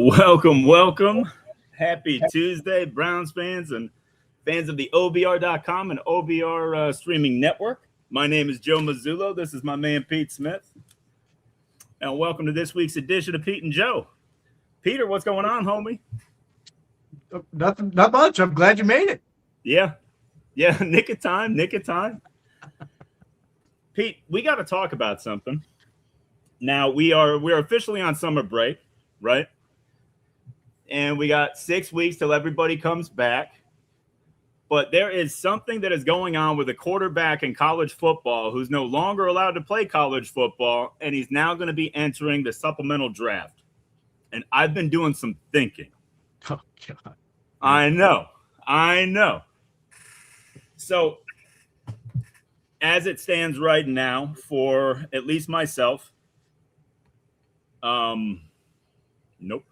Welcome. Happy Tuesday, Browns fans and fans of the OBR.com and OBR streaming network. My name is Joe Mazzullo. This is my man, Pete Smith. And welcome to this week's edition of Pete and Joe. Peter, what's going on, homie? Nothing, not much. I'm glad you made it. Yeah, nick of time. Pete, we got to talk about something. Now, we're officially on summer break, right? And we got 6 weeks till everybody comes back. But there is something that is going on with a quarterback in college football who's no longer allowed to play college football, and he's now going to be entering the supplemental draft. And I've been doing some thinking. Oh, God. I know. So, as it stands right now, for at least myself, nope.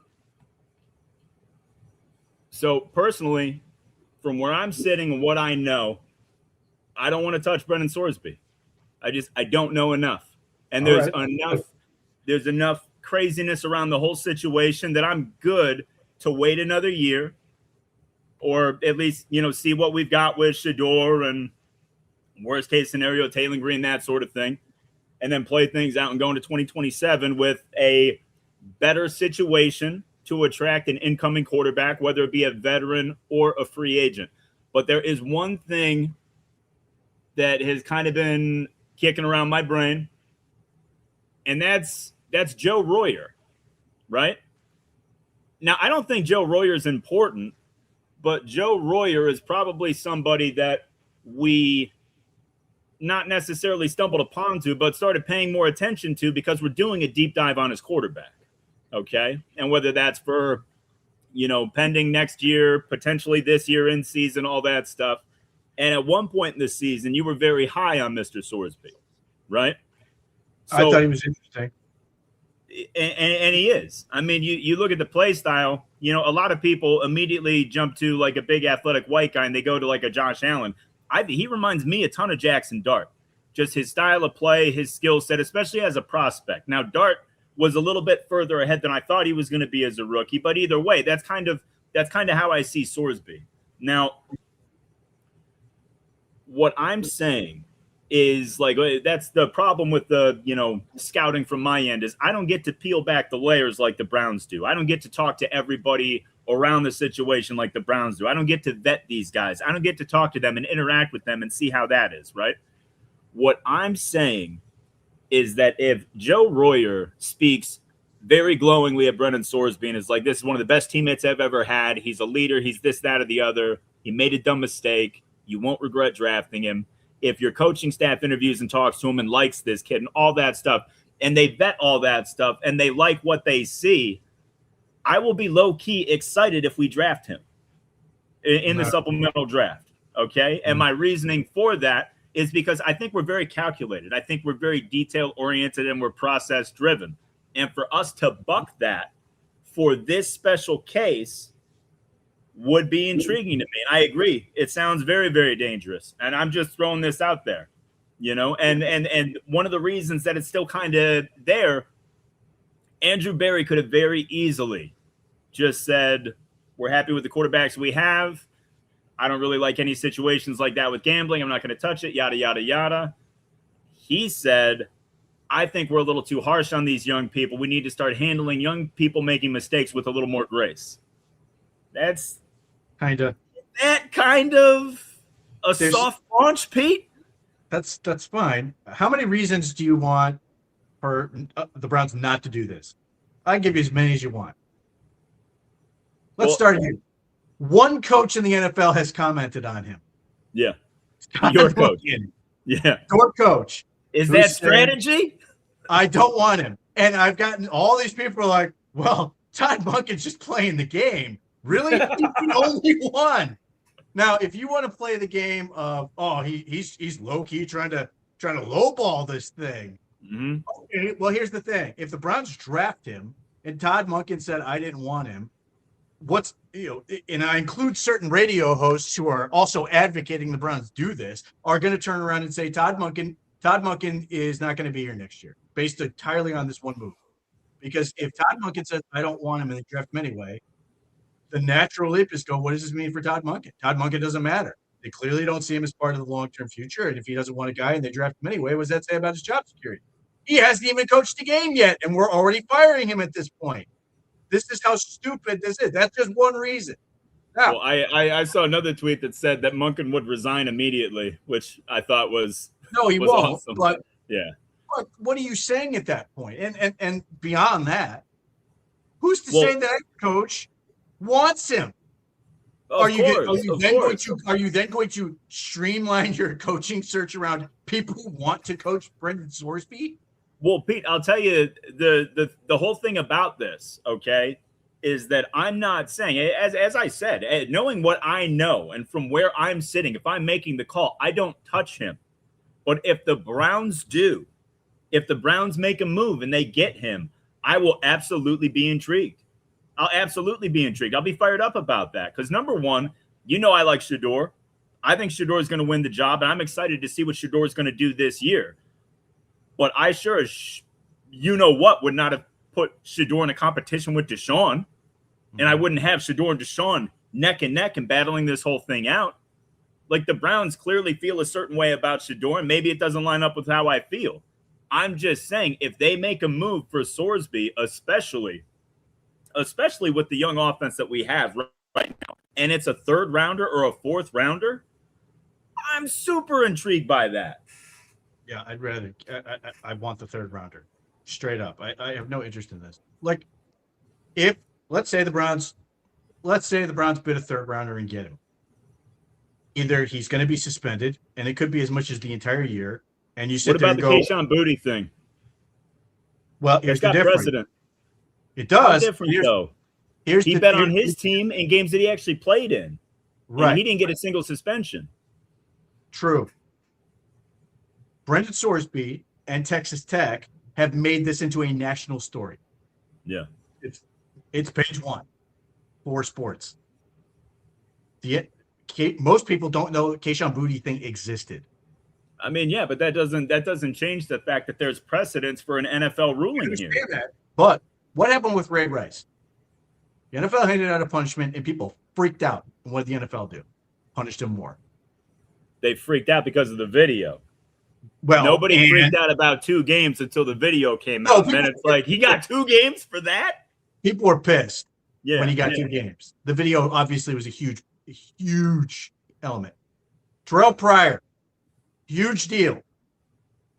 So personally, from where I'm sitting and what I know, I don't want to touch Brendan Sorsby. I don't know enough. And there's enough craziness around the whole situation that I'm good to wait another year, or at least, see what we've got with Shador and worst case scenario, Taylor Green, that sort of thing, and then play things out and go into 2027 with a better situation to attract an incoming quarterback, whether it be a veteran or a free agent. But there is one thing that has kind of been kicking around my brain, and that's Joe Royer, right? Now, I don't think Joe Royer is important, but Joe Royer is probably somebody that we not necessarily stumbled upon to, but started paying more attention to because we're doing a deep dive on his quarterback. Okay. And whether that's for, pending next year, potentially this year in season, all that stuff. And at one point in the season, you were very high on Mr. Sorsby, right? So, I thought he was interesting. And he is. I mean, you look at the play style, a lot of people immediately jump to like a big athletic white guy and they go to like a Josh Allen. He reminds me a ton of Jackson Dart, just his style of play, his skill set, especially as a prospect. Now, Dart was a little bit further ahead than I thought he was going to be as a rookie, but either way, that's kind of how I see Sorsby. Now, what I'm saying is like, that's the problem with the, scouting from my end is I don't get to peel back the layers like the Browns do. I don't get to talk to everybody around the situation like the Browns do. I don't get to vet these guys. I don't get to talk to them and interact with them and see how that is, right? What I'm saying is that if Joe Royer speaks very glowingly of Brendan Sorsby and is like, this is one of the best teammates I've ever had. He's a leader. He's this, that, or the other. He made a dumb mistake. You won't regret drafting him. If your coaching staff interviews and talks to him and likes this kid and all that stuff, and they vet all that stuff and they like what they see, I will be low-key excited if we draft him in the supplemental draft, okay? And my reasoning for that is because I think we're very calculated. I think we're very detail-oriented and we're process-driven. And for us to buck that for this special case would be intriguing to me. And I agree. It sounds very, very dangerous. And I'm just throwing this out there, And one of the reasons that it's still kind of there, Andrew Berry could have very easily just said, we're happy with the quarterbacks we have. I don't really like any situations like that with gambling. I'm not going to touch it, yada, yada, yada. He said, I think we're a little too harsh on these young people. We need to start handling young people making mistakes with a little more grace. That's kind of a soft launch, Pete. That's fine. How many reasons do you want for the Browns not to do this? I can give you as many as you want. Let's start here. One coach in the NFL has commented on him. Yeah. Your coach. Yeah. Your coach. Is that strategy? I don't want him. And I've gotten all these people are like, well, Todd Monken's just playing the game. Really? He's the only one. Now, if you want to play the game of, he's low-key trying to lowball this thing. Mm-hmm. Okay, well, here's the thing. If the Browns draft him and Todd Monken said, I didn't want him, and I include certain radio hosts who are also advocating the Browns do this, are going to turn around and say Todd Monken is not going to be here next year based entirely on this one move. Because if Todd Monken says, I don't want him and they draft him anyway, the natural leap is go, what does this mean for Todd Monken? Todd Monken doesn't matter. They clearly don't see him as part of the long-term future. And if he doesn't want a guy and they draft him anyway, what does that say about his job security? He hasn't even coached the game yet, and we're already firing him at this point. This is how stupid this is. That's just one reason. Now, well, I saw another tweet that said that Monken would resign immediately, which I thought was he won't. Awesome. But yeah, but what are you saying at that point? And beyond that, who's to say that coach wants him? Are you then going to streamline your coaching search around people who want to coach Brendan Sorsby? Well, Pete, I'll tell you the whole thing about this, okay, is that I'm not saying, as I said, knowing what I know and from where I'm sitting, if I'm making the call, I don't touch him. But if the Browns do, if the Browns make a move and they get him, I will absolutely be intrigued. I'll absolutely be intrigued. I'll be fired up about that because, number one, I like Shedeur. I think Shedeur is going to win the job, and I'm excited to see what Shedeur is going to do this year. But I sure as would not have put Shedeur in a competition with Deshaun, and I wouldn't have Shedeur and Deshaun neck and neck and battling this whole thing out. Like, the Browns clearly feel a certain way about Shedeur, and maybe it doesn't line up with how I feel. I'm just saying, if they make a move for Sorsby, especially with the young offense that we have right now, and it's a third rounder or a fourth rounder, I'm super intrigued by that. Yeah, I want the third rounder. Straight up. I have no interest in this. Like, if let's say the Browns bid a third rounder and get him. Either he's going to be suspended, and it could be as much as the entire year, and you sit what there about and the Kayshon Boutte thing? Well, here's the difference. Precedent. It does. How different, though? He bet on his team in games that he actually played in. Right. And he didn't get a single suspension. True. Brendan Sorsby and Texas Tech have made this into a national story. Yeah. It's page 1 for sports. Most people don't know the Kayshon Boutte thing existed. I mean, yeah, but that doesn't change the fact that there's precedence for an NFL ruling here. That. But what happened with Ray Rice? The NFL handed out a punishment, and people freaked out. And what did the NFL do? Punished him more. They freaked out because of the video. Well, nobody freaked out about 2 games until the video came out. And then it's like, he got 2 games for that? People were pissed when he got 2 games. The video obviously was a huge element. Terrell Pryor, huge deal.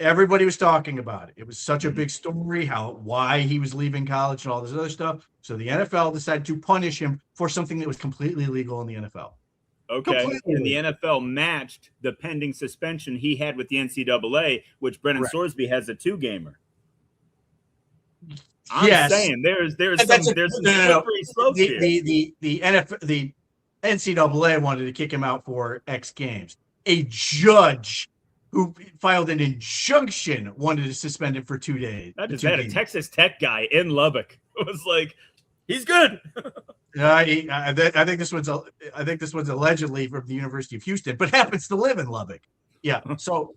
Everybody was talking about it. It was such a big story, why he was leaving college and all this other stuff. So the NFL decided to punish him for something that was completely legal in the NFL. Okay, and the NFL matched the pending suspension he had with the NCAA, which Brendan Sorsby has a 2-gamer. I'm saying there's some slippery slope here. The NCAA wanted to kick him out for X games. A judge who filed an injunction wanted to suspend him for 2 days. I just had a Texas Tech guy in Lubbock. It was like, he's good. I think this one's allegedly from the University of Houston, but happens to live in Lubbock. Yeah. So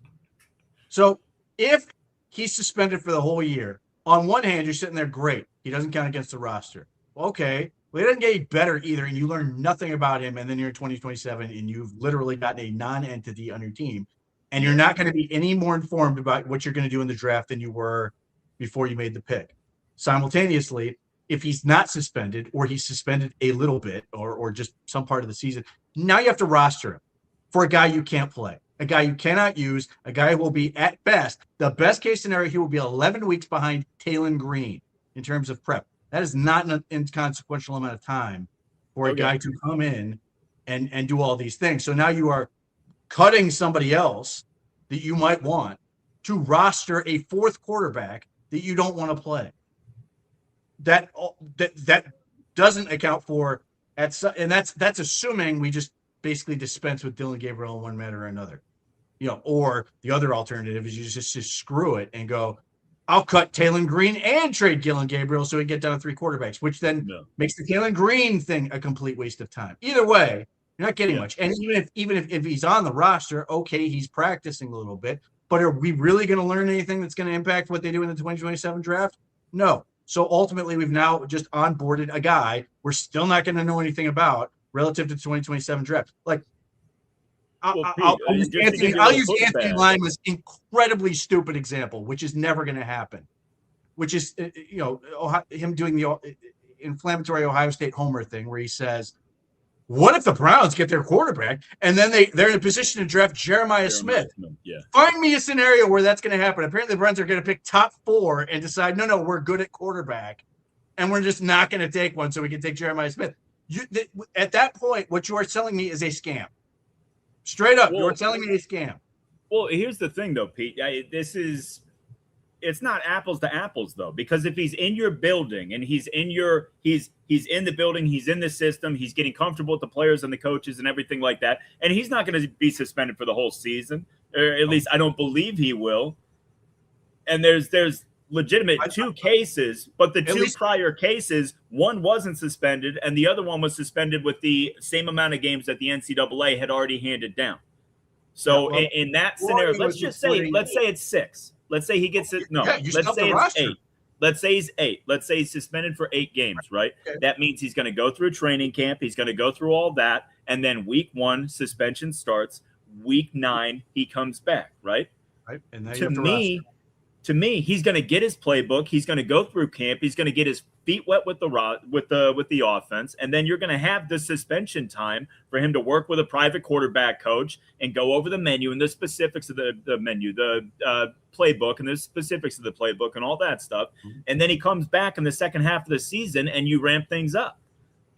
if he's suspended for the whole year, on one hand, you're sitting there, great. He doesn't count against the roster. Okay. Well, he doesn't get any better either, and you learn nothing about him, and then you're in 2027, and you've literally got a non-entity on your team, and you're not going to be any more informed about what you're going to do in the draft than you were before you made the pick. Simultaneously, if he's not suspended, or he's suspended a little bit, or just some part of the season, now you have to roster him for a guy you can't play, a guy you cannot use, a guy who will be, at best, the best case scenario, he will be 11 weeks behind Taylon Green in terms of prep. That is not an inconsequential amount of time for a guy to come in and do all these things. So now you are cutting somebody else that you might want to roster a 4th quarterback that you don't want to play. That doesn't account for and that's assuming we just basically dispense with Dillon Gabriel in one manner or another, or the other alternative is you just screw it and go, I'll cut Taylon Green and trade Dillon Gabriel so we get down to 3 quarterbacks, which then makes the Taylon Green thing a complete waste of time. Either way, you're not getting much. And even if he's on the roster, okay, he's practicing a little bit, but are we really going to learn anything that's going to impact what they do in the 2027 draft? No. So ultimately, we've now just onboarded a guy we're still not going to know anything about relative to the 2027 draft. Like, Well, I'll Pete, use just to give Anthony. you a I'll little use Anthony pushback. Lyman's incredibly stupid example, which is never going to happen. Which is, him doing the inflammatory Ohio State homer thing, where he says, "What if the Browns get their quarterback and then they're in a position to draft Jeremiah Smith?" Yeah. Find me a scenario where that's going to happen. Apparently, the Browns are going to pick top 4 and decide, no, we're good at quarterback, and we're just not going to take one so we can take Jeremiah Smith. At that point, what you are telling me is a scam. Straight up, you're telling me a scam. Well, here's the thing, though, Pete. It's not apples to apples, though, because if he's in your building and he's in the building, he's in the system, he's getting comfortable with the players and the coaches and everything like that, and he's not going to be suspended for the whole season, or at least I don't believe he will. And there's legitimate 2 cases, but the 2 prior cases, one wasn't suspended and the other one was suspended with the same amount of games that the NCAA had already handed down. So in that scenario, let's say it's 6. Let's say he gets it. No, let's say it's 8. Let's say he's 8. Let's say he's suspended for 8 games, right? Okay. That means he's going to go through training camp. He's going to go through all that. And then week 1, suspension starts. Week 9, he comes back, right? Right. And to me, he's going to get his playbook. He's going to go through camp. He's going to get his feet wet with the offense, and then you're going to have the suspension time for him to work with a private quarterback coach and go over the menu and the specifics of the menu, the playbook and the specifics of the playbook and all that stuff. And then he comes back in the second half of the season, and you ramp things up,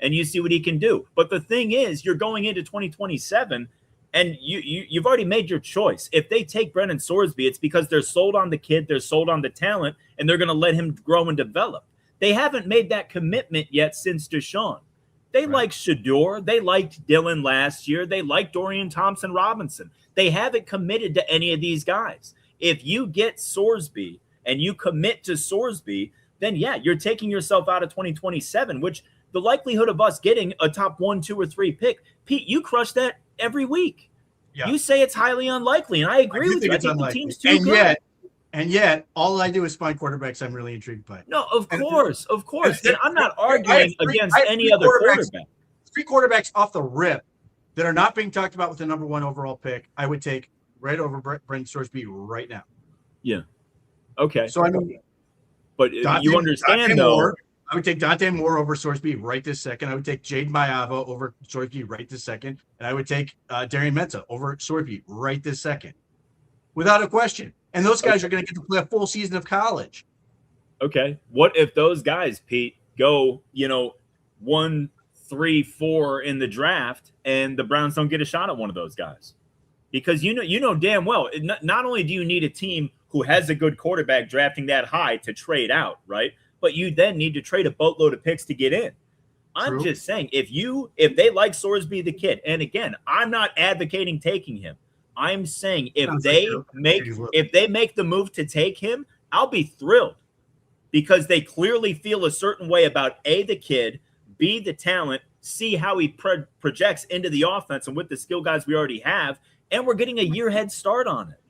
and you see what he can do. But the thing is, you're going into 2027. And you've already made your choice. If they take Brendan Sorsby, it's because they're sold on the kid, they're sold on the talent, and they're going to let him grow and develop. They haven't made that commitment yet since Deshaun. They liked Shador. They liked Dylan last year. They liked Dorian Thompson-Robinson. They haven't committed to any of these guys. If you get Sorsby and you commit to Sorsby, then, yeah, you're taking yourself out of 2027, which the likelihood of us getting a top 1, 2, or 3 pick, Pete, you crush that every week. Yeah. You say it's highly unlikely, and I agree with you. I think the team's too good. And yet, all I do is find quarterbacks I'm really intrigued by. No, of course. And I'm not arguing against any other quarterback. 3 quarterbacks off the rip that are not being talked about with the number 1 overall pick, I would take right over Brendan Sorsby right now. Yeah. Okay. So, I mean, but you understand, though. I would take Dante Moore over Sorsby right this second. I would take Jade Mayava over Sorsby right this second. And I would take Darian Mensah over Sorsby right this second. Without a question. And those guys are going to get to play a full season of college. Okay. What if those guys, Pete, go, 1, 3, 4 in the draft and the Browns don't get a shot at one of those guys? Because you know damn well, not only do you need a team who has a good quarterback drafting that high to trade out, right? But you then need to trade a boatload of picks to get in. I'm just saying, if they like Sorsby the kid, and again, I'm not advocating taking him. I'm saying if they make the move to take him, I'll be thrilled, because they clearly feel a certain way about A, the kid, B, the talent, C, how he projects into the offense and with the skill guys we already have, and we're getting a year head start on it.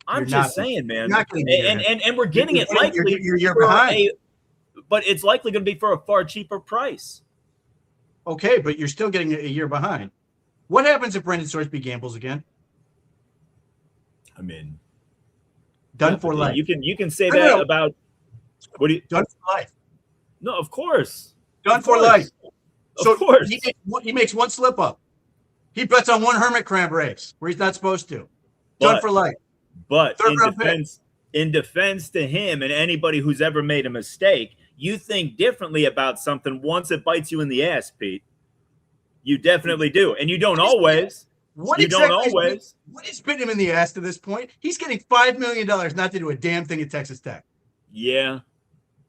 I'm just saying, man. And we're getting it likely you're behind. But it's likely going to be for a far cheaper price. Okay, but you're still getting a year behind. What happens if Brendan Sorsby gambles again? I mean, done for life. You can say that about what do you done for life? No, of course. Done for life. So of course. He makes one slip up. He bets on one hermit crab race where he's not supposed to. Done for life. But in defense to him and anybody who's ever made a mistake, you think differently about something once it bites you in the ass, Pete. You definitely do. And you don't always. What is bitten him in the ass to this point? He's getting $5 million not to do a damn thing at Texas Tech. Yeah.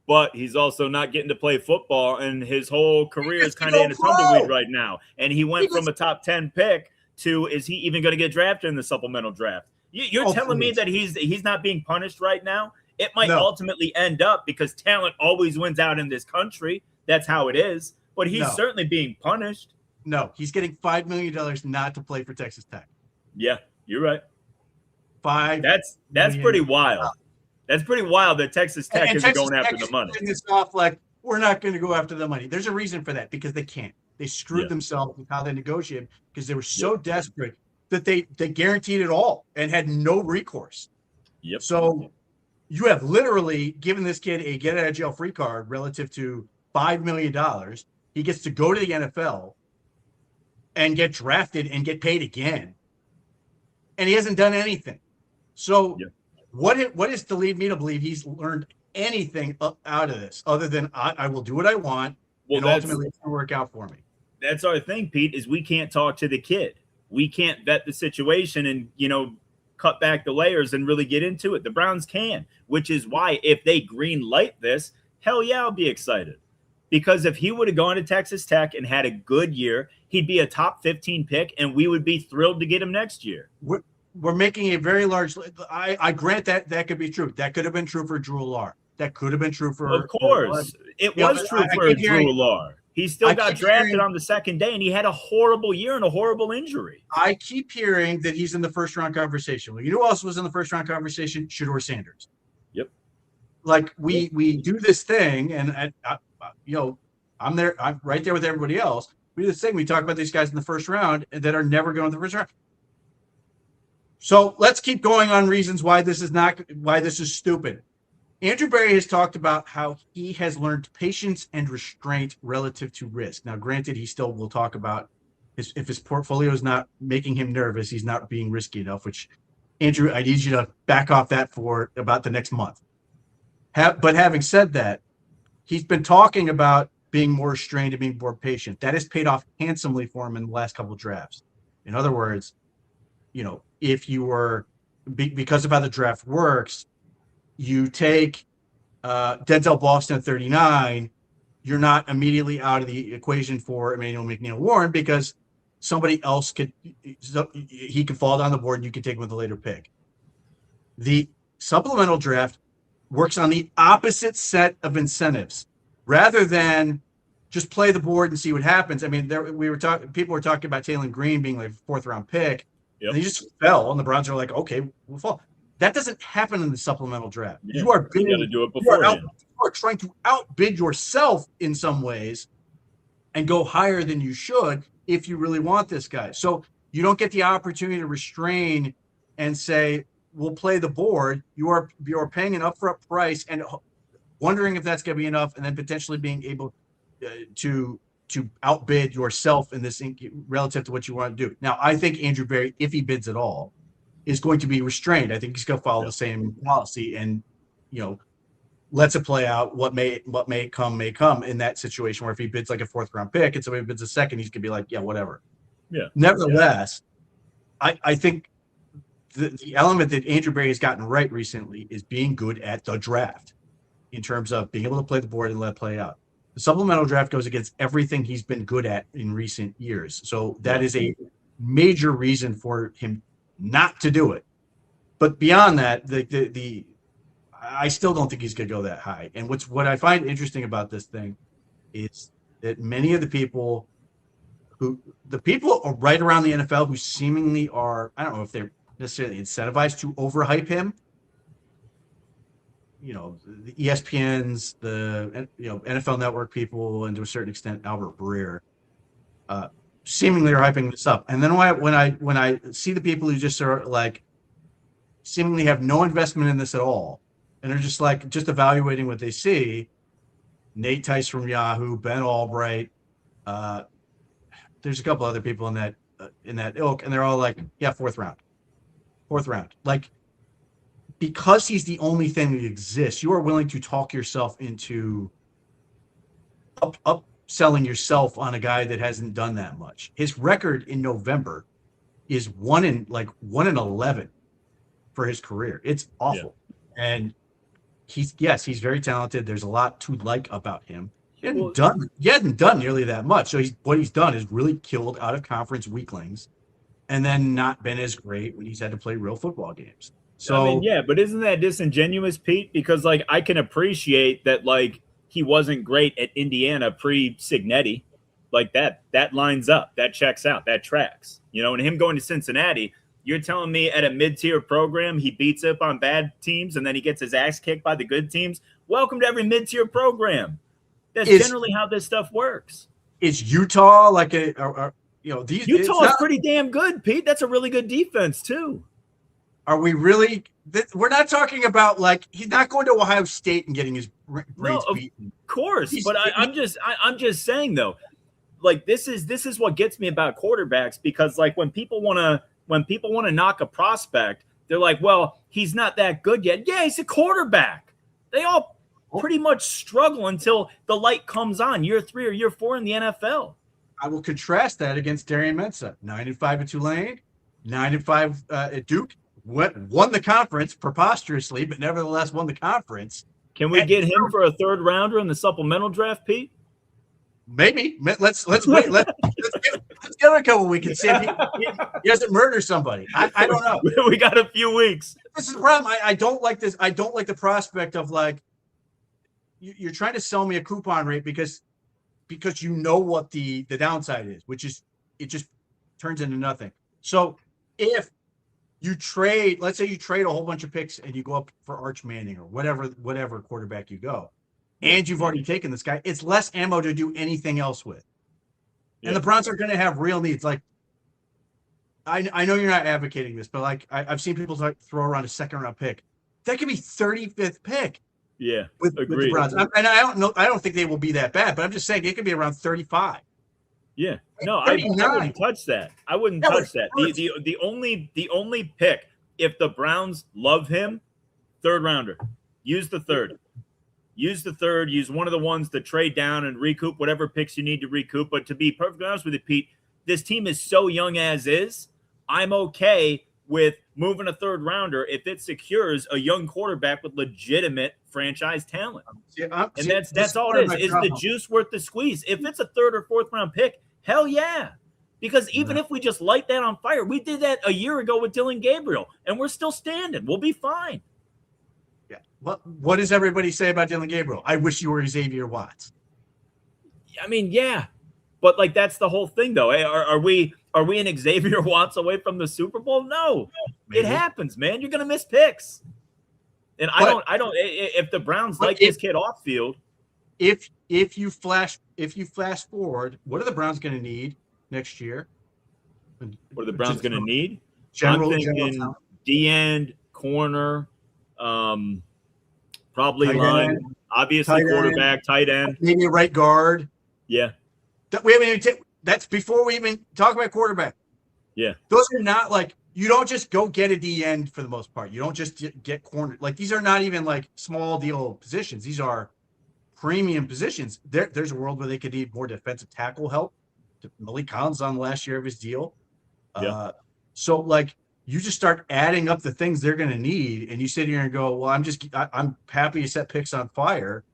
But he's also not getting to play football, and his whole career is kind of in a tumbleweed right now. And he went from a top 10 pick to, is he even going to get drafted in the supplemental draft? You're telling me that he's not being punished right now? It might ultimately end up, because talent always wins out in this country. That's how it is. But he's certainly being punished. No, he's getting $5 million not to play for Texas Tech. Yeah, you're right. $5 That's pretty wild. That's pretty wild that Texas Tech isn't going after the money. This off like, we're not going to go after the money. There's a reason for that, because they can't. They screwed themselves with how they negotiated, because they were so desperate that they guaranteed it all and had no recourse. Yep. So you have literally given this kid a get out of jail free card relative to $5 million. He gets to go to the NFL and get drafted and get paid again. And he hasn't done anything. So what is to lead me to believe he's learned anything out of this other than I will do what I want, and ultimately it's going to work out for me? That's our thing, Pete, is we can't talk to the kid. We can't vet the situation and, cut back the layers and really get into it. The Browns can, which is why if they green light this, hell yeah, I'll be excited. Because if he would have gone to Texas Tech and had a good year, he'd be a top 15 pick, and we would be thrilled to get him next year. We're making a very large. I grant that could be true. That could have been true for Drew Lohr. That could have been true for. Of course, it was true for Drew Lohr. He still got drafted on the second day, and he had a horrible year and a horrible injury. I keep hearing that he's in the first round conversation. Well, you know who else was in the first round conversation? Shedeur Sanders. Yep. Like we do this thing, and I'm there. I'm right there with everybody else. We do this thing. We talk about these guys in the first round that are never going to the first round. So let's keep going on reasons why this is stupid. Andrew Berry has talked about how he has learned patience and restraint relative to risk. Now, granted, he still will talk about if his portfolio is not making him nervous, he's not being risky enough, which, Andrew, I need you to back off that for about the next month. But having said that, he's been talking about being more restrained and being more patient. That has paid off handsomely for him in the last couple of drafts. In other words, if you were, because of how the draft works, you take Denzel Boston at 39, you're not immediately out of the equation for Emmanuel McNeil-Warren, because somebody else he could fall down the board and you could take him with a later pick. The supplemental draft works on the opposite set of incentives. Rather than just play the board and see what happens. I mean, people were talking about Taylor Green being like a fourth round pick. Yep. And he just fell, and the Browns are like, okay, we'll fall. That doesn't happen in the supplemental draft. Yeah, you are bidding, you got to do it beforehand. You are trying to outbid yourself in some ways and go higher than you should if you really want this guy. So you don't get the opportunity to restrain and say, we'll play the board. You're paying an upfront price and wondering if that's going to be enough, and then potentially being able to outbid yourself in this relative to what you want to do. Now, I think Andrew Berry, if he bids at all, is going to be restrained. I think he's going to follow the same policy and, lets it play out. What may come in that situation, where if he bids like a fourth round pick and somebody bids a second, he's going to be like, yeah, whatever. Yeah. Nevertheless, I think the element that Andrew Berry has gotten right recently is being good at the draft in terms of being able to play the board and let it play out. The supplemental draft goes against everything he's been good at in recent years. So that is a major reason for him not to do it. But beyond that, I still don't think he's going to go that high. And what I find interesting about this thing is that many of the people are right around the NFL who seemingly are, I don't know if they're necessarily incentivized to overhype him. The ESPNs, the NFL Network people, and to a certain extent Albert Breer, seemingly are hyping this up. And then when I see the people who just are like seemingly have no investment in this at all, and are just evaluating what they see, Nate Tice from Yahoo, Ben Albright, there's a couple other people in that ilk, and they're all like, yeah, fourth round. Like, because he's the only thing that exists, you are willing to talk yourself into upselling yourself on a guy that hasn't done that much. His record in November is 1-11 for his career. It's awful. Yeah. And he's very talented. There's a lot to like about him. He hasn't done nearly that much. So what he's done is really killed out of conference weaklings, and then not been as great when he's had to play real football games. So but isn't that disingenuous, Pete? Because I can appreciate that he wasn't great at Indiana pre-Signetti. That lines up, that checks out, that tracks. And him going to Cincinnati, You're telling me at a mid-tier program he beats up on bad teams and then he gets his ass kicked by the good teams? Welcome to every mid-tier program. That's generally how this stuff works. Is Utah like these? Utah is pretty damn good, Pete. That's a really good defense too. Are we really? We're not talking about like he's not going to Ohio State and getting his brains beaten. Of course, but I'm just saying though, like this is what gets me about quarterbacks, because like when people want to knock a prospect, they're like, well, he's not that good yet. Yeah, he's a quarterback. They all pretty much struggle until the light comes on year 3 or year 4 in the NFL. I will contrast that against Darian Mensah, 9-5 at Tulane, 9-5 at Duke. Won the conference preposterously, but nevertheless won the conference. Can we get him for a 3rd rounder in the supplemental draft, Pete? Maybe. Let's wait. Let's give it a couple weeks and see if he doesn't murder somebody. I don't know. We got a few weeks. This is the problem. I don't like this. I don't like the prospect of like you're trying to sell me a coupon rate because you know what the downside is, which is it just turns into nothing. So if you trade, let's say you trade a whole bunch of picks and you go up for Arch Manning or whatever quarterback you go, and you've already taken this guy, it's less ammo to do anything else with. And the Browns are going to have real needs. Like, I know you're not advocating this, but like I've seen people throw around a 2nd-round pick. That could be 35th pick. Yeah, with the Browns. And I don't know. I don't think they will be that bad, but I'm just saying it could be around 35. Yeah, no, I wouldn't touch that. I wouldn't touch that. The only pick, if the Browns love him, 3rd rounder. Use the 3rd. Use the 3rd. Use one of the ones to trade down and recoup whatever picks you need to recoup. But to be perfectly honest with you, Pete, this team is so young as is. I'm okay with moving a 3rd rounder if it secures a young quarterback with legitimate franchise talent. And that's all it is. Is the juice worth the squeeze? If it's a 3rd or 4th round pick, hell yeah. Because even if we just light that on fire, we did that a year ago with Dylan Gabriel, and we're still standing. We'll be fine. Yeah. What does everybody say about Dylan Gabriel? I wish you were Xavier Watts. I mean, yeah. But like that's the whole thing though. Are we an Xavier Watts away from the Super Bowl? No. Maybe. It happens, man. You're gonna miss picks. And I don't if the Browns like this kid off field. If you flash forward, what are the Browns going to need next year? What are the Browns going to need? I'm thinking D-end, corner, probably tight line, end, obviously quarterback, tight end, maybe a right guard. Yeah, we haven't even that's before we even talk about quarterback. Yeah, those are not like you don't just go get a D-end for the most part. You don't just get corner. Like these are not even like small deal positions. These are premium positions. There's a world where they could need more defensive tackle help. Malik Collins on the last year of his deal. So like you just start adding up the things they're going to need, and you sit here and go, well, I'm happy to set picks on fire.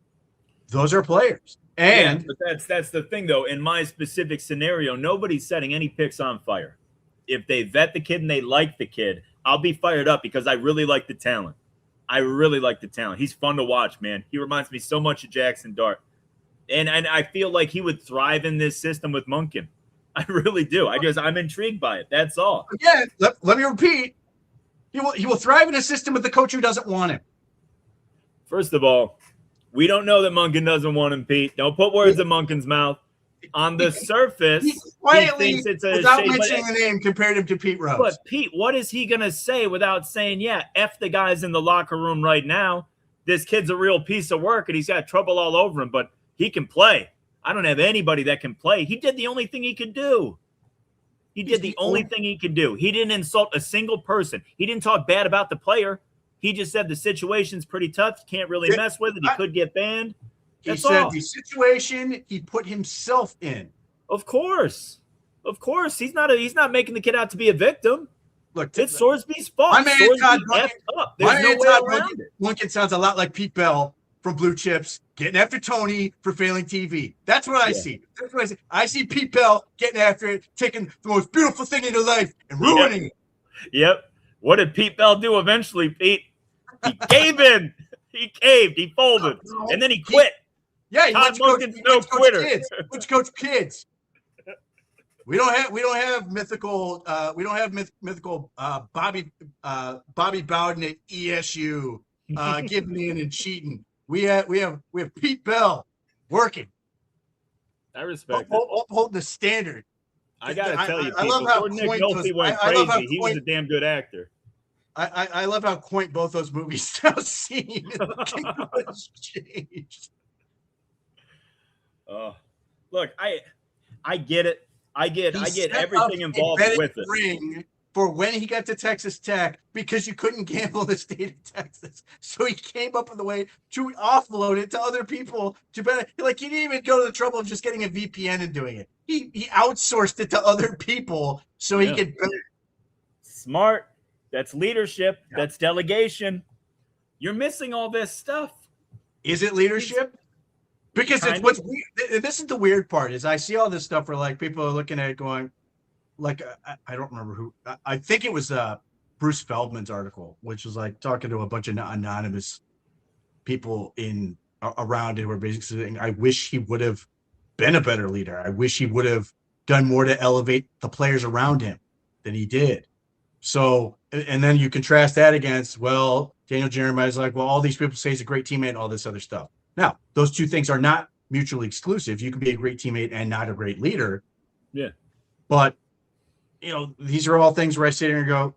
Those are players. And but that's the thing though. In my specific scenario, nobody's setting any picks on fire. If they vet the kid and they like the kid, I'll be fired up because I really like the talent. He's fun to watch, man. He reminds me so much of Jackson Dart. And I feel like he would thrive in this system with Monken. I really do. I'm intrigued by it. That's all. Again, let me repeat. He will thrive in a system with the coach who doesn't want him. First of all, we don't know that Monken doesn't want him, Pete. Don't put words in Monken's mouth. On the surface, he thinks it's a without shame, mentioning the name, compared him to Pete Rose. But Pete, what is he gonna say without saying, "Yeah, F the guys in the locker room right now. This kid's a real piece of work, and he's got trouble all over him, but he can play. I don't have anybody that can play. He did the only thing he could do. He didn't insult a single person. He didn't talk bad about the player. He just said the situation's pretty tough. You can't really mess with it. He could get banned." He said the situation he put himself in. Of course. He's not making the kid out to be a victim. Look, it's Sorsby's fault. My man Todd Monken sounds a lot like Pete Bell from Blue Chips getting after Tony for failing TV. That's what I see. That's what I see. I see Pete Bell getting after it, taking the most beautiful thing in your life and ruining it. Yep. What did Pete Bell do eventually, Pete? He gave in. He caved. He folded. And then he quit. Yeah, Todd Monken's no quitter. Let's coach kids. We don't have mythical Bobby Bowden at ESU giving in and cheating. We have Pete Bell working. I respect it. Holding the standard. I gotta tell you, I Pete, love how before Nick Coint Nolte went crazy, he was a damn good actor. I love how quaint both those movies now seem. Has changed. Look, I get it. I get everything involved with it. Ring for when he got to Texas Tech because you couldn't gamble in the state of Texas, so he came up with a way to offload it to other people. To better, like he didn't even go to the trouble of just getting a VPN and doing it. He outsourced it to other people so he could. Smart. That's leadership. Yep. That's delegation. You're missing all this stuff. Is it leadership? Because it's what's weird. This is the weird part is I see all this stuff where like people are looking at it going, like I don't remember who. I think it was Bruce Feldman's article, which was like talking to a bunch of anonymous people in around it, who were basically saying, "I wish he would have been a better leader. I wish he would have done more to elevate the players around him than he did." So, and then you contrast that against, well, Daniel Jeremiah's like, well, all these people say he's a great teammate and all this other stuff. Now, those two things are not mutually exclusive. You can be a great teammate and not a great leader. Yeah. But, you know, these are all things where I sit here and go,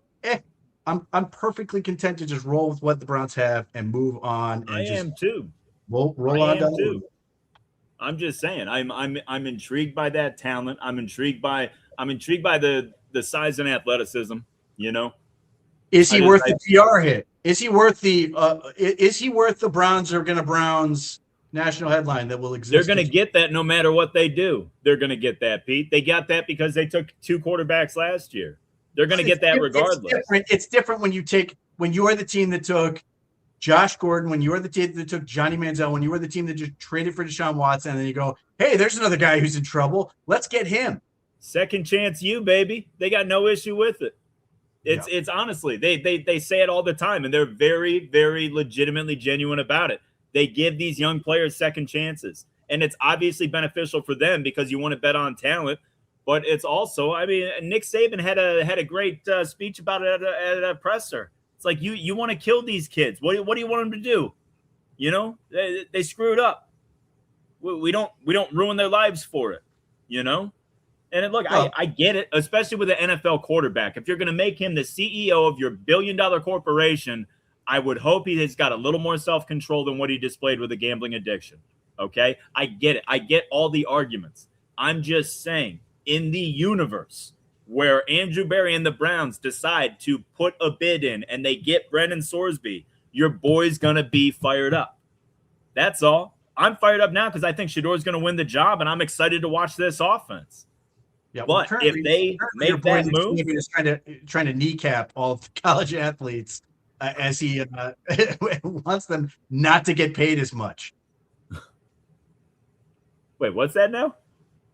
I'm perfectly content to just roll with what the Browns have and move on. And I am too. Roll on down too. I'm just saying, I'm intrigued by that talent. I'm intrigued by the size and athleticism. You know, is he worth the PR hit? Is he worth the Browns are gonna Browns national headline that will exist? They're gonna get that no matter what they do. They're gonna get that, Pete. They got that because they took 2 quarterbacks last year. They're gonna get that regardless. It's different when you are the team that took Josh Gordon, when you are the team that took Johnny Manziel, when you were the team that just traded for Deshaun Watson, and then you go, hey, there's another guy who's in trouble. Let's get him. Second chance, you baby. They got no issue with it. It's honestly, they say it all the time, and they're very, very legitimately genuine about it. They give these young players second chances, and it's obviously beneficial for them because you want to bet on talent. But it's also, I mean, Nick Saban had a great speech about it at a presser. It's like you want to kill these kids. What do you want them to do? You know, they screwed up. We don't ruin their lives for it. You know. And look, I get it, especially with an NFL quarterback. If you're going to make him the CEO of your billion-dollar corporation, I would hope he has got a little more self-control than what he displayed with a gambling addiction. Okay? I get it. I get all the arguments. I'm just saying, in the universe where Andrew Berry and the Browns decide to put a bid in and they get Brendan Sorsby, your boy's going to be fired up. That's all. I'm fired up now because I think Shedor's going to win the job, and I'm excited to watch this offense. Yeah, but if they make that move, is trying to kneecap all of the college athletes as he wants them not to get paid as much. Wait, what's that now?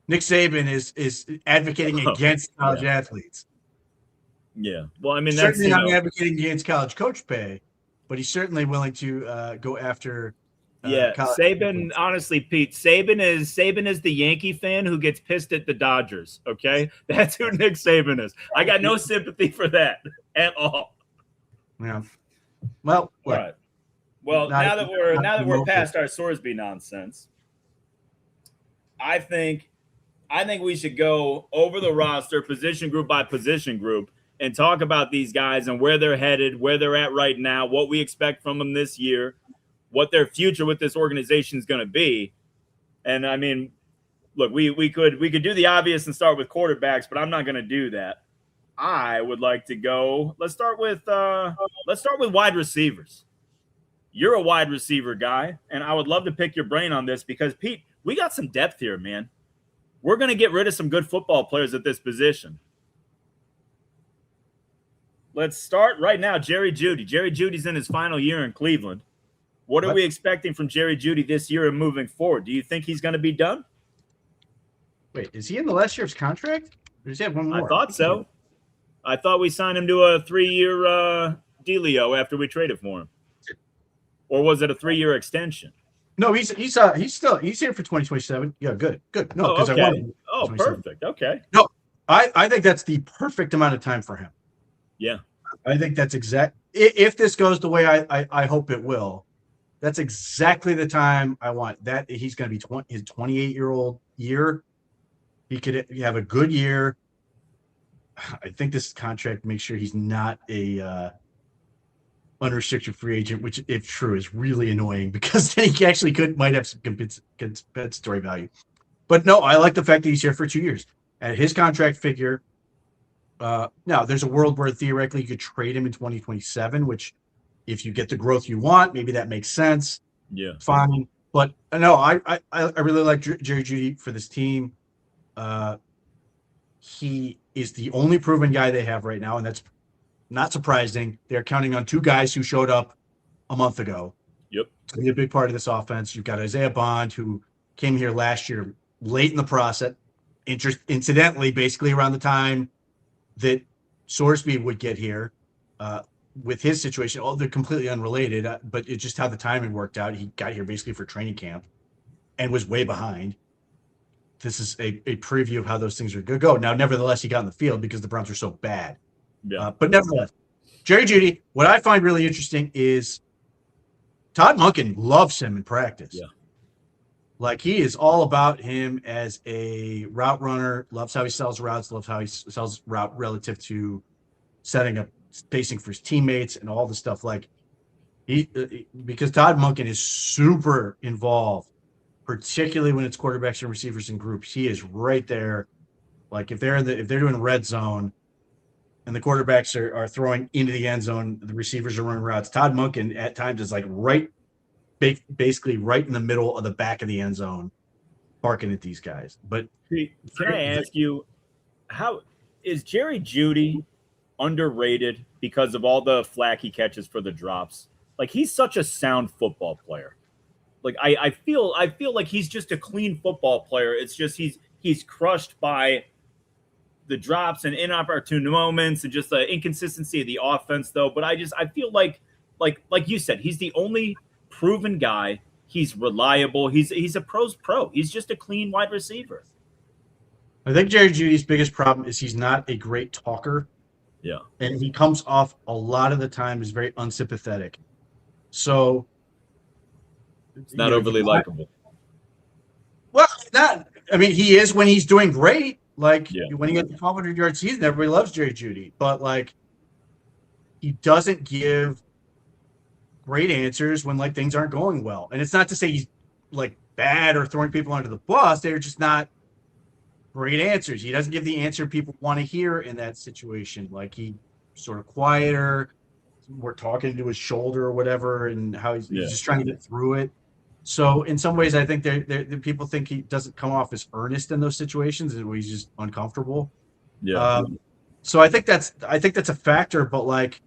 Nick Saban is advocating against college athletes. Yeah, well, I mean, that's certainly not advocating against college coach pay, but he's certainly willing to go after. Saban, honestly, Pete, Saban is the Yankee fan who gets pissed at the Dodgers, okay? That's who Nick Saban is. I got no sympathy for that at all. Yeah. Well, all right. Well, now that we're past our Sorsby nonsense, I think we should go over the roster position group by position group and talk about these guys and where they're headed, where they're at right now, what we expect from them this year, what their future with this organization is going to be. And I mean, look, we could do the obvious and start with quarterbacks, but I'm not going to do that. I would like to go. Let's start with wide receivers. You're a wide receiver guy, and I would love to pick your brain on this because Pete, we got some depth here, man. We're going to get rid of some good football players at this position. Let's start right now. Jerry Jeudy. Jerry Jeudy's in his final year in Cleveland. What are we expecting from Jerry Jeudy this year and moving forward? Do you think he's going to be done? Wait, is he in the last year's contract? Or does he have one more? I thought so. I thought we signed him to a 3-year dealio after we traded for him. Or was it a 3-year extension? No, he's here for 2027. Yeah, good. No, okay. Perfect. Okay. No, I think that's the perfect amount of time for him. Yeah. I think that's exact. If this goes the way I hope it will, that's exactly the time I want. That he's going to be his 28-year-old year. He could have a good year. I think this contract makes sure he's not a unrestricted free agent, which, if true, is really annoying because then he actually might have some compensatory value. But no, I like the fact that he's here for 2 years. At his contract figure, now there's a world where theoretically you could trade him in 2027, which if you get the growth you want, maybe that makes sense. Yeah. Fine. But no, I really like Jerry Jeudy for this team. He is the only proven guy they have right now, and that's not surprising. They're counting on 2 guys who showed up a month ago. Yep. To be a big part of this offense. You've got Isaiah Bond, who came here last year late in the process, incidentally, basically around the time that Sorsby would get here with his situation. Oh, they're completely unrelated, but it's just how the timing worked out. He got here basically for training camp and was way behind. This is a preview of how those things are going to go. Now, nevertheless, he got in the field because the Browns are so bad. Yeah. But nevertheless, Jerry Jeudy, what I find really interesting is Todd Monken loves him in practice. Yeah. Like, he is all about him as a route runner, loves how he sells routes, loves how he sells route relative to setting up spacing for his teammates and all the stuff. Like, because Todd Monken is super involved, particularly when it's quarterbacks and receivers in groups. He is right there. Like, if they're doing red zone and the quarterbacks are throwing into the end zone, the receivers are running routes, Todd Monken at times is like basically right in the middle of the back of the end zone, barking at these guys. But can I ask you, how is Jerry Jeudy underrated because of all the flack he catches for the drops? Like, he's such a sound football player. Like, I feel like he's just a clean football player. It's just he's crushed by the drops and inopportune moments and just the inconsistency of the offense, though. But I feel like you said, he's the only proven guy. He's reliable. He's a pro's pro. He's just a clean wide receiver. I think Jerry Jeudy's biggest problem is he's not a great talker. Yeah. And he comes off a lot of the time as very unsympathetic. So it's not overly likable. Well, he is when he's doing great. Like, when he gets the 1,200-yard season, everybody loves Jerry Jeudy. But, like, he doesn't give great answers when, like, things aren't going well. And it's not to say he's, like, bad or throwing people under the bus. They're just not great answers. He doesn't give the answer people want to hear in that situation. Like, he's sort of quieter. We're talking to his shoulder or whatever, and how he's just trying to get through it. So in some ways, I think the people think he doesn't come off as earnest in those situations, and he's just uncomfortable. Yeah. So I think that's a factor, but, like,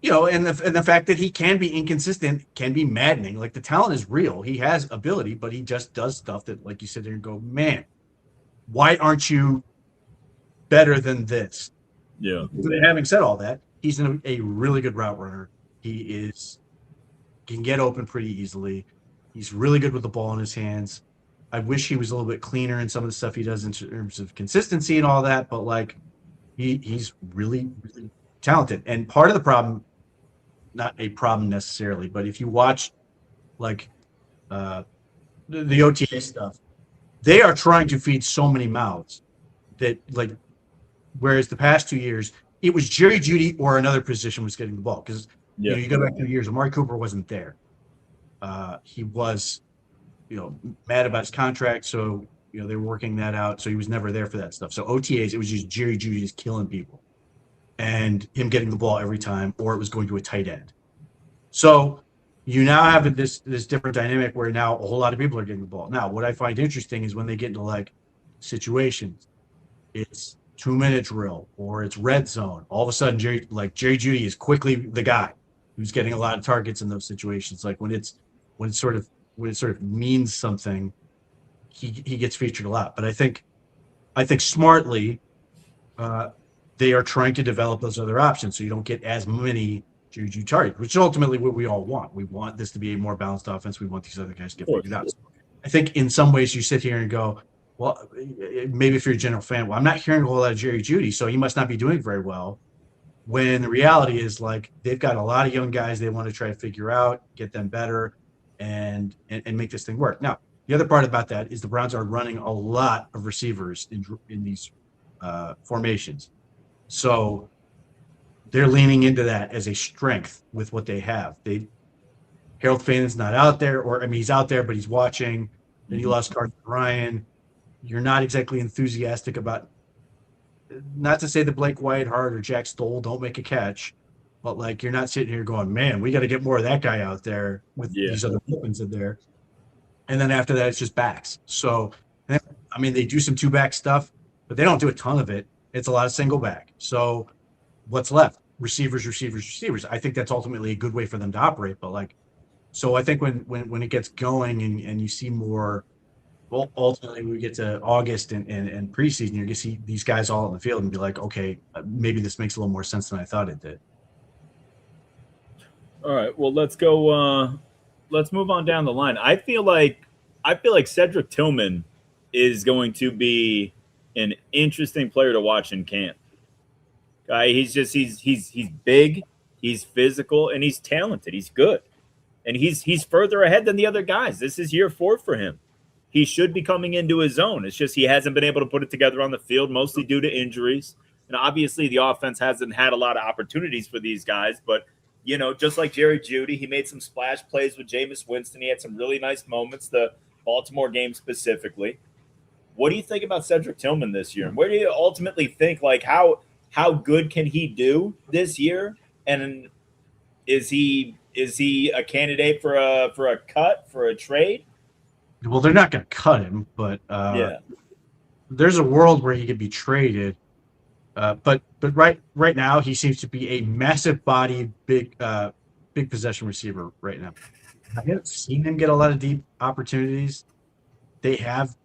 and the fact that he can be inconsistent can be maddening. Like, the talent is real. He has ability, but he just does stuff that, like, you sit there and go, man, why aren't you better than this? Yeah. Having said all that, he's a really good route runner. He can get open pretty easily. He's really good with the ball in his hands. I wish he was a little bit cleaner in some of the stuff he does in terms of consistency and all that, but, like, he's really, really talented. And part of the problem, not a problem necessarily, but if you watch, like, the OTA stuff, they are trying to feed so many mouths that, like, whereas the past 2 years, it was Jerry Jeudy or another position was getting the ball. Because you go back 2 years, Amari Cooper wasn't there. He was, mad about his contract, so they were working that out. So he was never there for that stuff. So OTAs, it was just Jerry Jeudy just killing people, and him getting the ball every time, or it was going to a tight end. So you now have this different dynamic where now a whole lot of people are getting the ball. Now, what I find interesting is when they get into, like, situations, it's 2-minute drill or it's red zone. All of a sudden, Jerry Jeudy is quickly the guy who's getting a lot of targets in those situations. Like, when it sort of means something, he gets featured a lot. But I think smartly, they are trying to develop those other options so you don't get as many Jerry Jeudy targets, which is ultimately what we all want. We want this to be a more balanced offense. We want these other guys to get figured out. So I think in some ways you sit here and go, well, maybe if you're a general fan, well, I'm not hearing a whole lot of Jerry Jeudy, so he must not be doing very well. When the reality is, like, they've got a lot of young guys they want to try to figure out, get them better, and make this thing work. Now, the other part about that is the Browns are running a lot of receivers in these formations, so they're leaning into that as a strength with what they have. Harold Fannin's not out there, or I mean, he's out there, but he's watching. Then you lost Carson Ryan. You're not exactly enthusiastic about, not to say that Blake Whitehart or Jack Stoll don't make a catch, but like you're not sitting here going, man, we got to get more of that guy out there with Yeah. these other weapons in there. And then after that, it's just backs. So, I mean, they do some two back stuff, but they don't do a ton of it. It's a lot of single back. So, what's left? Receivers, receivers, receivers. I think that's ultimately a good way for them to operate. But like, so I think when it gets going and you see more, well, ultimately we get to August and preseason, you're gonna see these guys all in the field and be like, okay, maybe this makes a little more sense than I thought it did. All right. Well, let's go. Let's move on down the line. I feel like Cedric Tillman is going to be an interesting player to watch in camp. Guy, he's big, he's physical, and he's talented. He's good, and he's further ahead than the other guys. This is year 4 for him. He should be coming into his own. It's just he hasn't been able to put it together on the field, mostly due to injuries. And obviously, the offense hasn't had a lot of opportunities for these guys. But, just like Jerry Jeudy, he made some splash plays with Jameis Winston. He had some really nice moments, the Baltimore game specifically. What do you think about Cedric Tillman this year? And where do you ultimately think, like, how good can he do this year? And is he a candidate for a trade? Well, they're not going to cut him, but Yeah. there's a world where he could be traded. But right now he seems to be a massive body, big possession receiver right now. I haven't seen him get a lot of deep opportunities. They have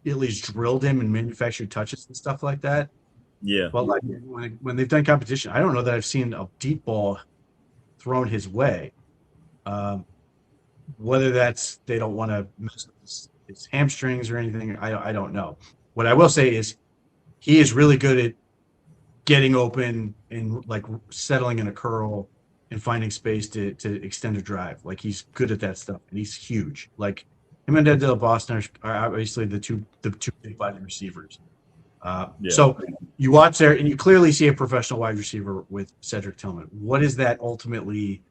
at least drilled him and manufactured touches and stuff like that. Yeah. But like when they've done competition, I don't know that I've seen a deep ball thrown his way. Whether that's they don't want to mess with his hamstrings or anything, I don't know. What I will say is he is really good at getting open and like settling in a curl and finding space to extend a drive. Like he's good at that stuff, and he's huge. Like him and Denzel Boston are obviously the two big body receivers. So you watch there, and you clearly see a professional wide receiver with Cedric Tillman. What does that ultimately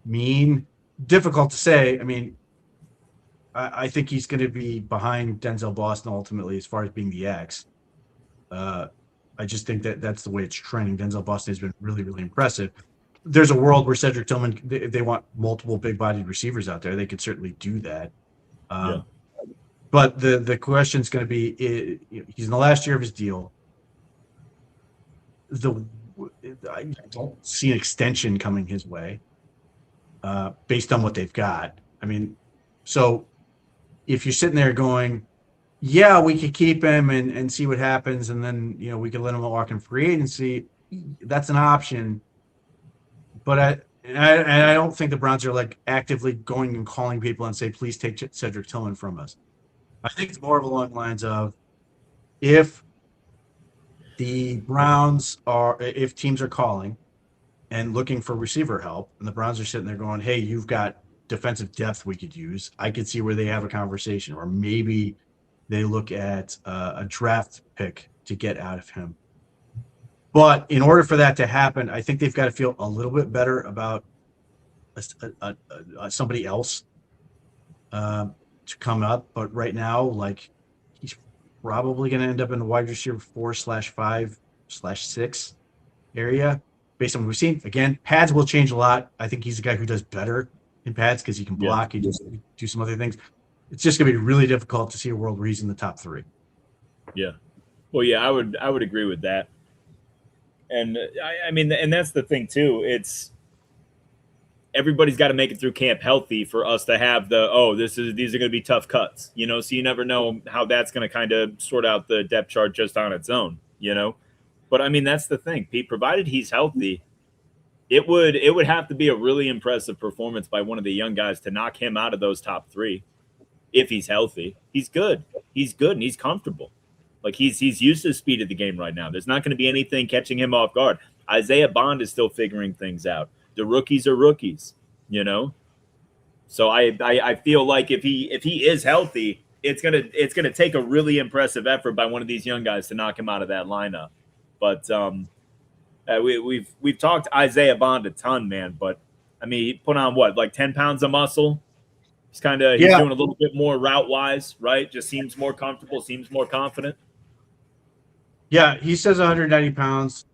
mean? Difficult to say. I mean, I think he's going to be behind Denzel Boston ultimately as far as being the X. I just think that's the way it's trending. Denzel Boston has been really, really impressive. There's a world where Cedric Tillman, they want multiple big-bodied receivers out there. They could certainly do that. But the question is going to be, he's in the last year of his deal. I don't see an extension coming his way based on what they've got. I mean, so if you're sitting there going, yeah, we could keep him and see what happens, and then we could let him walk in free agency, that's an option. But I don't think the Browns are like actively going and calling people and say, please take Cedric Tillman from us. I think it's more of along the lines of if teams are calling and looking for receiver help, and the Browns are sitting there going, hey, you've got defensive depth we could use, I could see where they have a conversation, or maybe they look at a draft pick to get out of him. But in order for that to happen, I think they've got to feel a little bit better about somebody else to come up. But right now, like, he's probably going to end up in the wide receiver 4/5/6 area based on what we've seen. Again, pads will change a lot. I think he's a guy who does better in pads because he can block. He just do some other things. It's just going to be really difficult to see a world where he's in the top 3. Yeah. Well, yeah, I would agree with that. And I mean, and that's the thing too. It's everybody's got to make it through camp healthy for us to have these are going to be tough cuts, so you never know how that's going to kind of sort out the depth chart just on its own, But I mean, that's the thing, Pete, provided he's healthy, it would have to be a really impressive performance by one of the young guys to knock him out of those top 3. if he's healthy. He's good. He's good and he's comfortable. Like he's used to the speed of the game right now. There's not going to be anything catching him off guard. Isaiah Bond is still figuring things out. The rookies are rookies, you know. So I feel like if he is healthy, it's gonna take a really impressive effort by one of these young guys to knock him out of that lineup. But we've talked Isaiah Bond a ton, man. But I mean, he put on what, like 10 pounds of muscle. He's Yeah, doing a little bit more route wise, right? Just seems more comfortable, seems more confident. yeah. He says 190 pounds,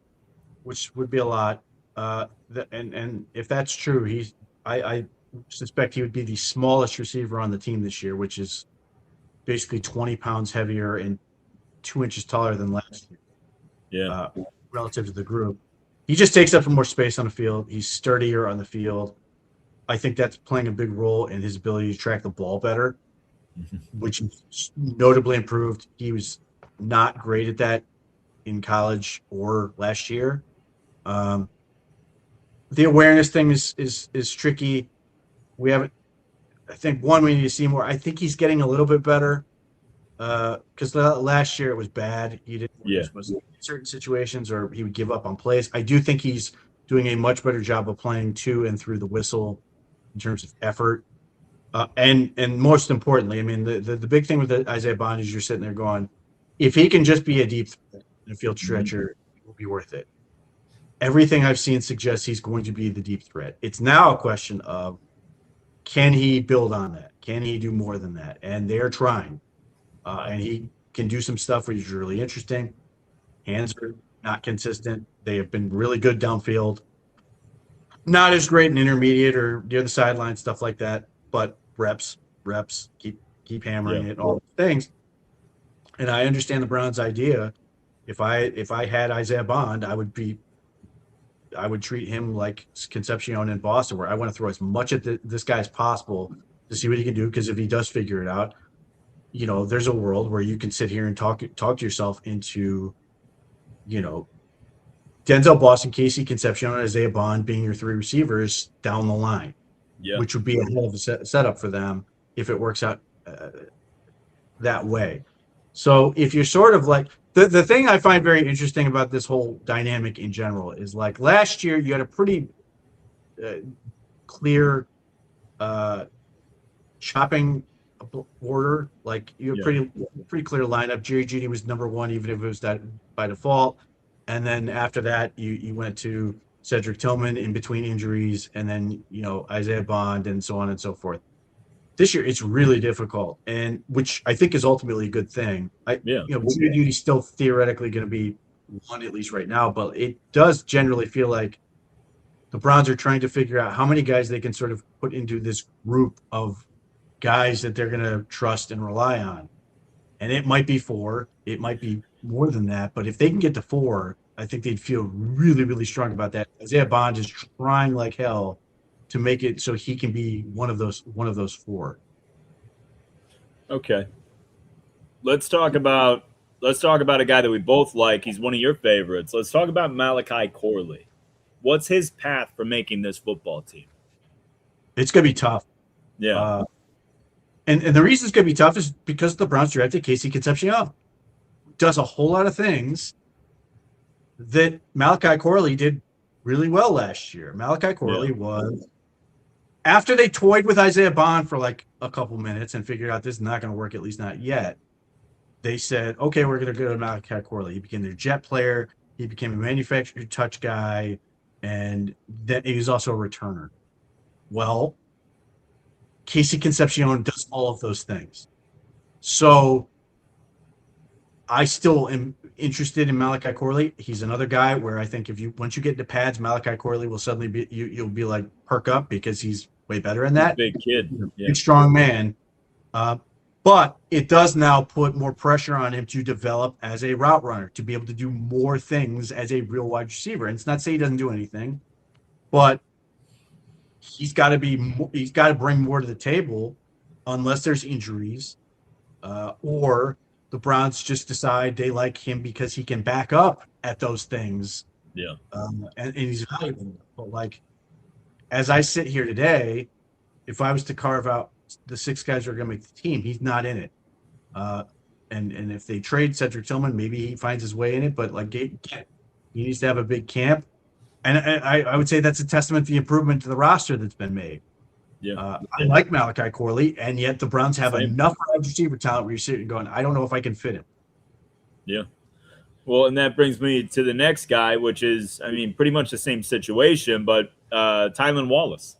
which would be a lot. And if that's true, I suspect he would be the smallest receiver on the team this year, which is basically 20 pounds heavier and 2 inches taller than last year, Yeah, relative to the group. He just takes up more space on the field. He's sturdier on the field. I think that's playing a big role in his ability to track the ball better, which is notably improved. He was not great at that in college or last year. Um, the awareness thing is tricky. We haven't. I think we need to see more. I think he's getting a little bit better because last year it was bad. He didn't yeah, was in certain situations, or he would give up on plays. I do think he's doing a much better job of playing to and through the whistle in terms of effort. And most importantly, I mean, the big thing with Isaiah Bond is you're sitting there going, if he can just be a deep threat and a field stretcher, it will be worth it. Everything I've seen suggests he's going to be the deep threat. It's now a question of, can he build on that? Can he do more than that? And they're trying. And he can do some stuff which is really interesting. Hands are not consistent. They have been really good downfield. Not as great in intermediate or near the sideline, stuff like that. But reps, keep hammering yeah. it, all those things. And I understand the Browns' idea. If I had Isaiah Bond, I would treat him like Concepcion in Boston, where I want to throw as much at this guy as possible to see what he can do. Because if he does figure it out, there's a world where you can sit here and talk to yourself into, Denzel Boston, Casey Concepcion, and Isaiah Bond being your three receivers down the line, Yeah. which would be a hell of a setup for them if it works out that way. So if you're sort of like the thing I find very interesting about this whole dynamic in general is, like, last year you had a pretty clear shopping order. Like, you have pretty clear lineup. Jerry Jeudy was number one, even if it was that by default. And then after that, you went to Cedric Tillman in between injuries, and then Isaiah Bond, and so on and so forth. This year it's really difficult, and which I think is ultimately a good thing. Judy's still theoretically going to be one, at least right now, but it does generally feel like the Browns are trying to figure out how many guys they can sort of put into this group of guys that they're going to trust and rely on. And it might be 4, it might be more than that, but if they can get to 4, I think they'd feel really, really strong about that. Isaiah Bond is trying like hell to make it so he can be one of those 4. Okay. Let's talk about a guy that we both like. He's one of your favorites. Let's talk about Malachi Corley. What's his path for making this football team? It's going to be tough. Yeah. And the reason it's going to be tough is because the Browns drafted Casey Concepcion. Does a whole lot of things that Malachi Corley did really well last year. Malachi Corley was, after they toyed with Isaiah Bond for like a couple minutes and figured out this is not going to work, at least not yet, they said, okay, we're going to go to Malachi Corley. He became their jet player. He became a manufactured touch guy, and that he was also a returner. Well, Casey Concepcion does all of those things. So I still am interested in Malachi Corley. He's another guy where I think once you get into pads, Malachi Corley will suddenly be, you'll be like, perk up, because he's way better in that. Big kid. Big, strong man. But it does now put more pressure on him to develop as a route runner, to be able to do more things as a real wide receiver. And it's not to say he doesn't do anything, but he's got to bring more to the table, unless there's injuries, or the Browns just decide they like him because he can back up at those things. Yeah. And he's valuable. But, like, as I sit here today, if I was to carve out the 6 guys are going to make the team. He's not in it. And if they trade Cedric Tillman, maybe he finds his way in it. But like he needs to have a big camp. And I would say that's a testament to the improvement to the roster that's been made. Yeah. I like Malachi Corley, and yet the Browns have Same. enough wide receiver talent where you're sitting going, I don't know if I can fit him. Yeah. Well, and that brings me to the next guy, which is, I mean, pretty much the same situation, but Tylan Wallace.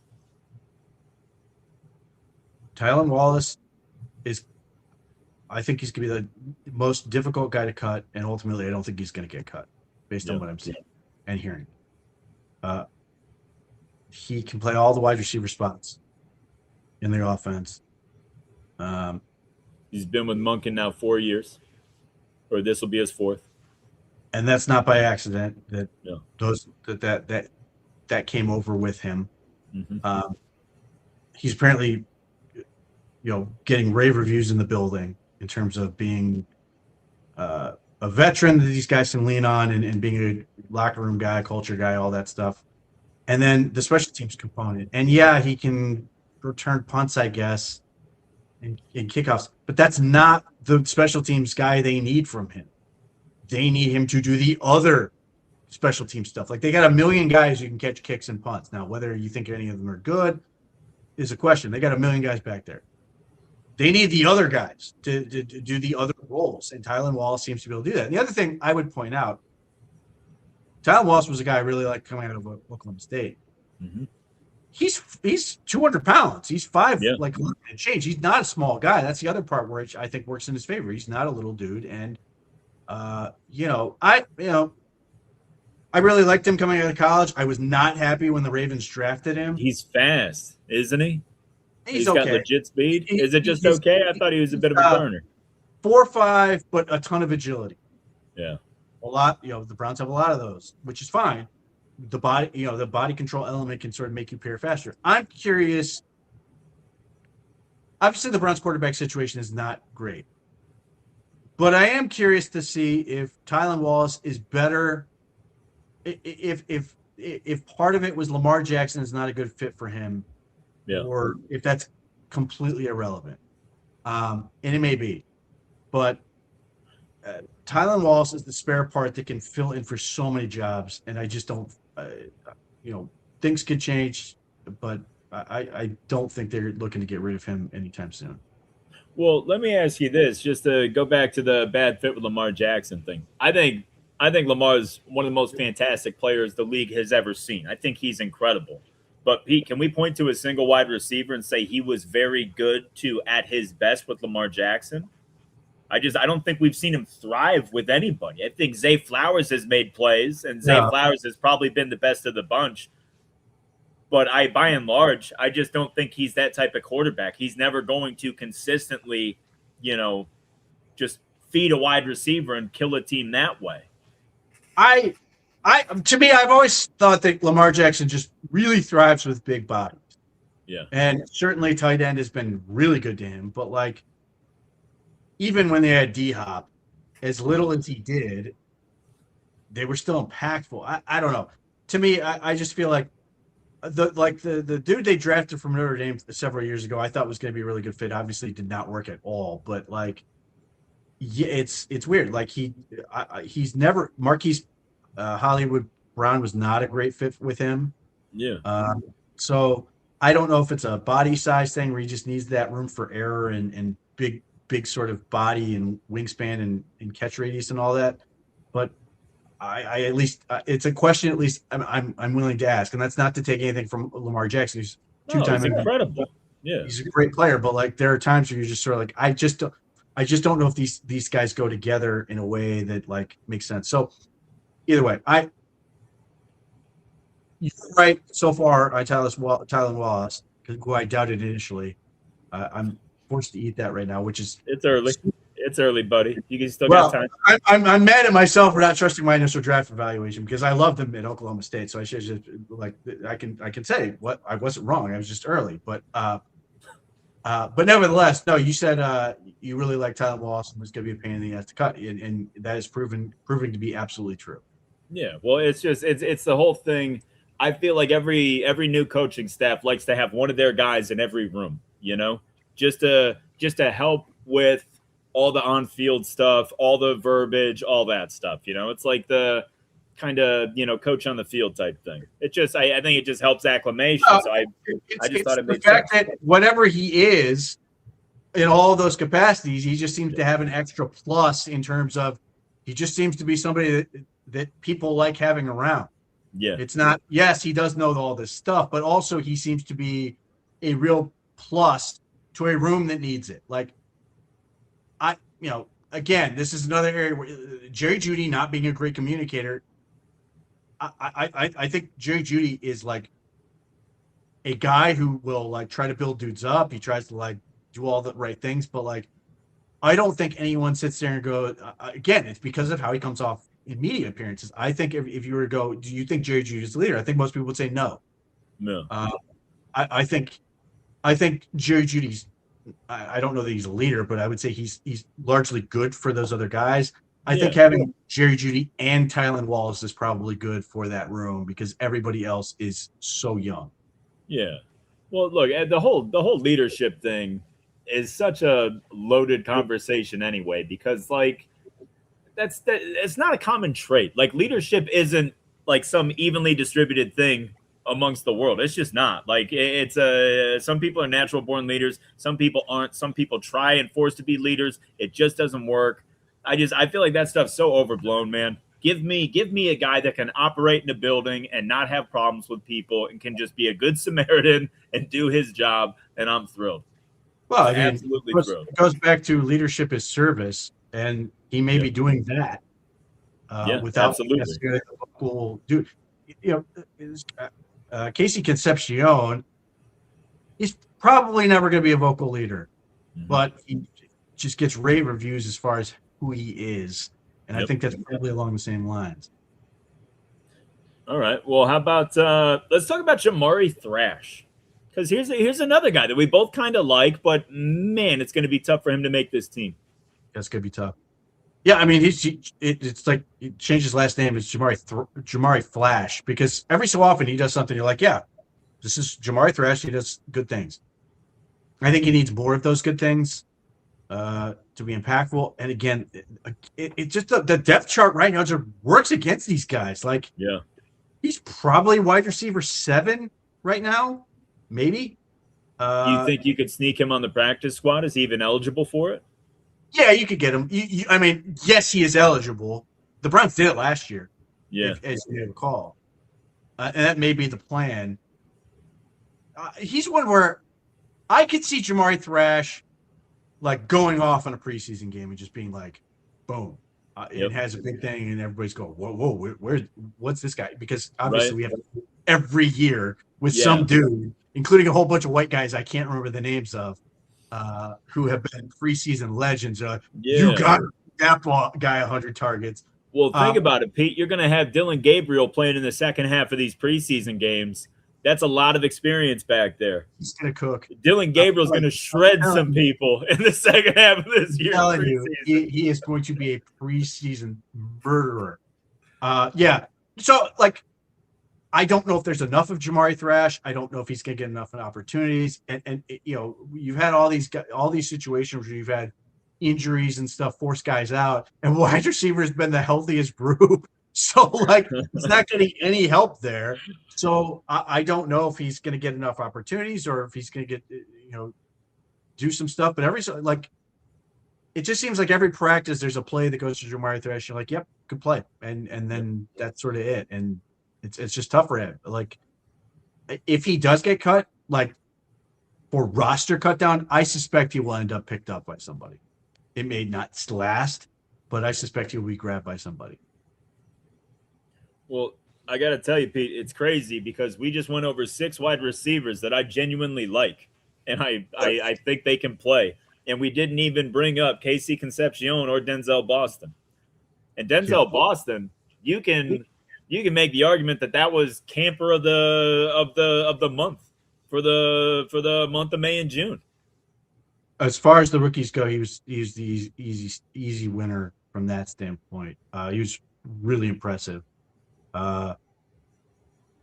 Tylan Wallace I think he's going to be the most difficult guy to cut, and ultimately I don't think he's going to get cut based on what I'm seeing and hearing. He can play all the wide receiver spots in the offense. He's been with Monken now 4 years, or this will be his 4th. And that's not by accident that came over with him. Mm-hmm. He's apparently, getting rave reviews in the building in terms of being a veteran that these guys can lean on and being a locker room guy, culture guy, all that stuff. And then the special teams component. And yeah, he can return punts, I guess, and kickoffs, but that's not the special teams guy they need from him. They need him to do the other special team stuff. Like, they got 1 million guys who can catch kicks and punts. Now, whether you think any of them are good is a question. They got 1 million guys back there. They need the other guys to do the other roles, and Tylan Wallace seems to be able to do that. And the other thing I would point out, Tylan Wallace was a guy I really liked coming out of Oklahoma State. Mm-hmm. He's 200 pounds. He's 5 like and change. He's not a small guy. That's the other part where I think works in his favor. He's not a little dude, and I really liked him coming out of college. I was not happy when the Ravens drafted him. He's fast, isn't he? He's got legit speed. Is it just okay? I thought he was a bit of a burner. 4.5, but a ton of agility. Yeah. A lot, the Browns have a lot of those, which is fine. The body control element can sort of make you pair faster. I'm curious. Obviously, the Browns quarterback situation is not great, but I am curious to see if Tylan Wallace is better. If part of it was Lamar Jackson is not a good fit for him, or if that's completely irrelevant, and it may be, but Tylan Wallace is the spare part that can fill in for so many jobs, and I just don't. Things could change, but I don't think they're looking to get rid of him anytime soon. Well, let me ask you this, just to go back to the bad fit with Lamar Jackson thing. I think Lamar is one of the most fantastic players the league has ever seen. I think he's incredible. But Pete, can we point to a single wide receiver and say he was very good to at his best with Lamar Jackson? I don't think we've seen him thrive with anybody. I think Zay Flowers has made plays, and Zay Flowers has probably been the best of the bunch. But by and large, I just don't think he's that type of quarterback. He's never going to consistently, just feed a wide receiver and kill a team that way. To me, I've always thought that Lamar Jackson just really thrives with big bodies. Yeah. And certainly tight end has been really good to him. But, even when they had D-Hop, as little as he did, they were still impactful. I don't know. To me, I just feel like the dude they drafted from Notre Dame several years ago, I thought was going to be a really good fit. Obviously, did not work at all. But, it's weird. He's never – Marquise Hollywood Brown was not a great fit with him. Yeah. So I don't know if it's a body size thing where he just needs that room for error and big sort of body and wingspan and catch radius and all that. But I at least it's a question at least I'm willing to ask, and that's not to take anything from Lamar Jackson. He's two-time incredible. Yeah, he's a great player, but there are times where you're just sort of I just don't know if these guys go together in a way that makes sense. So either way, you're right so far. Tylan Wallace, who I doubted initially. I'm forced to eat that right now, which is it's early. It's early, buddy. You can still got time. I'm mad at myself for not trusting my initial draft evaluation because I loved him at Oklahoma State. So I should just I can say what I wasn't wrong. I was just early, but nevertheless, no. You said you really like Tylan Wallace and was going to be a pain in the ass to cut, and that is proving to be absolutely true. Yeah, well, it's the whole thing. I feel like every new coaching staff likes to have one of their guys in every room, just to help with all the on-field stuff, all the verbiage, all that stuff. It's like the kind of coach on the field type thing. I think it just helps acclimation. So I just thought it the made fact sense. that whatever he is in all those capacities, he just seems to have an extra plus in terms of he just seems to be somebody that people like having around. Yeah, it's not. Yes, he does know all this stuff, but also he seems to be a real plus to a room that needs it. Like again, this is another area where Jerry Jeudy not being a great communicator. I think Jerry Jeudy is like a guy who will like try to build dudes up. He tries to like do all the right things, but like I don't think anyone sits there and go again. It's because of how he comes off in media appearances. I think if you were to go, do you think Jerry Jeudy is the leader? I think most people would say no. no. I think Jerry Jeudy's. I don't know that he's a leader, but I would say he's largely good for those other guys. I think having Jerry Jeudy and Tylan Wallace is probably good for that room because everybody else is so young. Yeah. Well, look, the whole leadership thing is such a loaded conversation anyway, because like it's not a common trait. Like leadership isn't like some evenly distributed thing amongst the world. It's just not. Like it's some people are natural born leaders, some people aren't. Some people try and force to be leaders. It just doesn't work. I feel like that stuff's so overblown, man. Give me a guy that can operate in a building and not have problems with people and can just be a good Samaritan and do his job, and I'm thrilled. Well, I mean, absolutely thrilled. It goes back to leadership is service, and he may be doing that without necessarily the vocal dude. Casey Concepcion, he's probably never going to be a vocal leader, but he just gets rave reviews as far as who he is. And I think that's probably along the same lines. All right. Well, how about let's talk about Jamari Thrash. Because here's another guy that we both kind of like, but man, it's going to be tough for him to make this team. That's going to be tough. Yeah, I mean, it's like he changed his last name. It's Jamari Flash, because every so often he does something. You're like, yeah, this is Jamari Thrash. He does good things. I think he needs more of those good things to be impactful. And again, it just the depth chart right now just works against these guys. Like, he's probably wide receiver 7 right now, maybe. You think you could sneak him on the practice squad? Is he even eligible for it? Yeah, you could get him. I mean, yes, he is eligible. The Browns did it last year. Yeah, as you recall, and that may be the plan. He's one where I could see Jamari Thrash like going off on a preseason game and just being like, boom. It has a big thing, and everybody's going, whoa, what's this guy? Because obviously we have every year with some dude, including a whole bunch of white guys I can't remember the names of, who have been preseason legends. You got that guy 100 targets. Well, think about it, Pete. You're going to have Dylan Gabriel playing in the second half of these preseason games. That's a lot of experience back there. He's going to cook. Dylan Gabriel's going to shred some people in the second half of this year. I'm telling you, he is going to be a preseason murderer. So, like, I don't know if there's enough of Jamari Thrash. I don't know if he's going to get enough opportunities. And you've had all these situations where you've had injuries and stuff force guys out, and wide receiver has been the healthiest group. So, like, he's not getting any help there. So I don't know if he's going to get enough opportunities or if he's going to get, do some stuff. But it just seems like every practice there's a play that goes to Jamari Thrash. You're like, yep, good play, and then that's sort of it. And it's just tough for him. Like, if he does get cut, like for roster cut down, I suspect he will end up picked up by somebody. It may not last, but I suspect he will be grabbed by somebody. Well, I got to tell you, Pete, it's crazy because we just went over 6 wide receivers that I genuinely like, and I think they can play. And we didn't even bring up Casey Concepcion or Denzel Boston. And Denzel Boston, you can make the argument that was camper of the month for the month of May and June. As far as the rookies go, he was the easy winner from that standpoint. He was really impressive.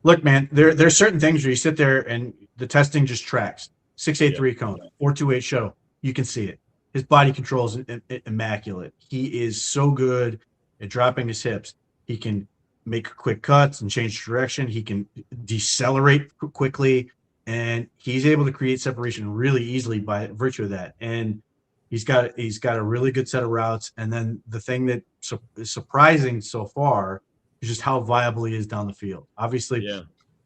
Look, man, there's certain things where you sit there and the testing just tracks. 683 cone, 428 shuttle. You can see it. His body control is immaculate. He is so good at dropping his hips. He can make quick cuts and change direction. He can decelerate quickly, and he's able to create separation really easily by virtue of that. And he's got a really good set of routes. And then the thing that is surprising so far is just how viable he is down the field. Obviously,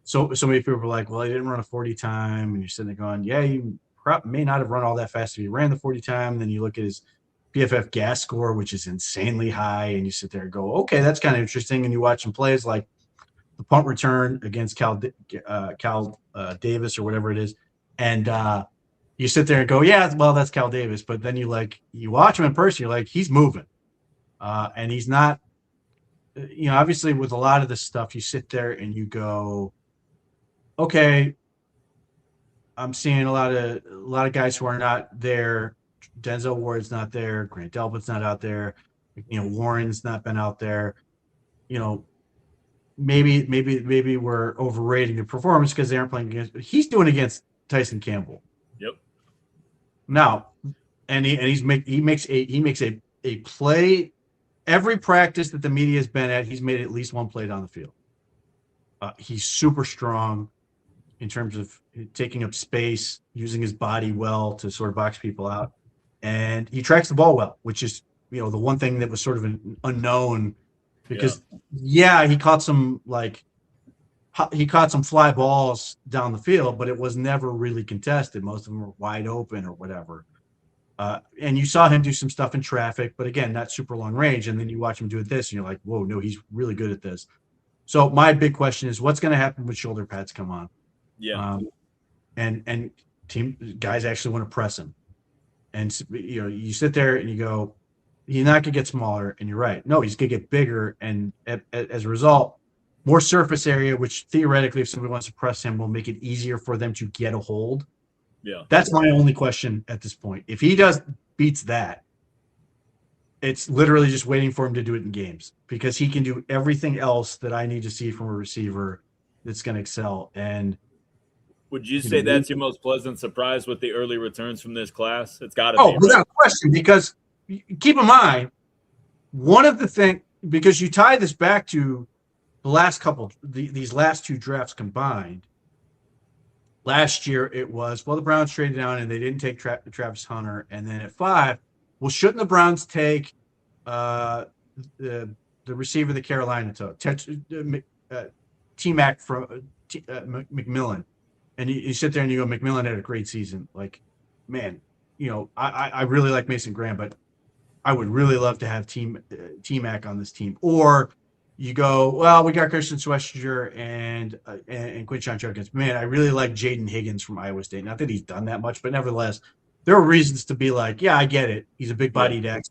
so many people are like, well, he didn't run a 40 time, and you're sitting there going, yeah, you may not have run all that fast if he ran the 40 time. And then you look at his PFF gas score, which is insanely high, and you sit there and go, okay, that's kind of interesting. And you watch him plays like the punt return against Cal Davis or whatever it is, and you sit there and go, yeah, well, that's Cal Davis. But then you watch him in person, you're like, he's moving, and he's not. Obviously, with a lot of this stuff, you sit there and you go, okay, I'm seeing a lot of guys who are not there. Denzel Ward's not there. Grant Delpit's not out there. Warren's not been out there. Maybe we're overrating the performance because they aren't playing against. But he's doing against Tyson Campbell. Yep. Now, and he makes a play. Every practice that the media has been at, he's made at least one play down the field. He's super strong in terms of taking up space, using his body well to sort of box people out. And he tracks the ball well, which is, the one thing that was sort of an unknown because, he caught some fly balls down the field, but it was never really contested. Most of them were wide open or whatever. And you saw him do some stuff in traffic, but again, not super long range. And then you watch him do it this, and you're like, whoa, no, he's really good at this. So my big question is, what's going to happen when shoulder pads come on? Yeah. And team guys actually want to press him. And, you sit there and you go, he's not going to get smaller. And you're right. No, he's going to get bigger. And as a result, more surface area, which theoretically, if somebody wants to press him, will make it easier for them to get a hold. Yeah. That's my only question at this point. If he beats that, it's literally just waiting for him to do it in games because he can do everything else that I need to see from a receiver that's going to excel. And would you say that's your most pleasant surprise with the early returns from this class? It's got to be. Oh, without question, because keep in mind, one of the things, because you tie this back to the last couple, these last two drafts combined. Last year it was, the Browns traded down and they didn't take Travis Hunter. And then at 5, shouldn't the Browns take the receiver that Carolina took, T-Mac from McMillan? And you sit there and you go, McMillan had a great season. Like, man, I really like Mason Graham, but I would really love to have T-Mac on this team. Or you go, well, we got Christian Schwester and Quinshon Judkins. Man, I really like Jaden Higgins from Iowa State. Not that he's done that much, but nevertheless, there are reasons to be like, yeah, I get it. He's a big-bodied X.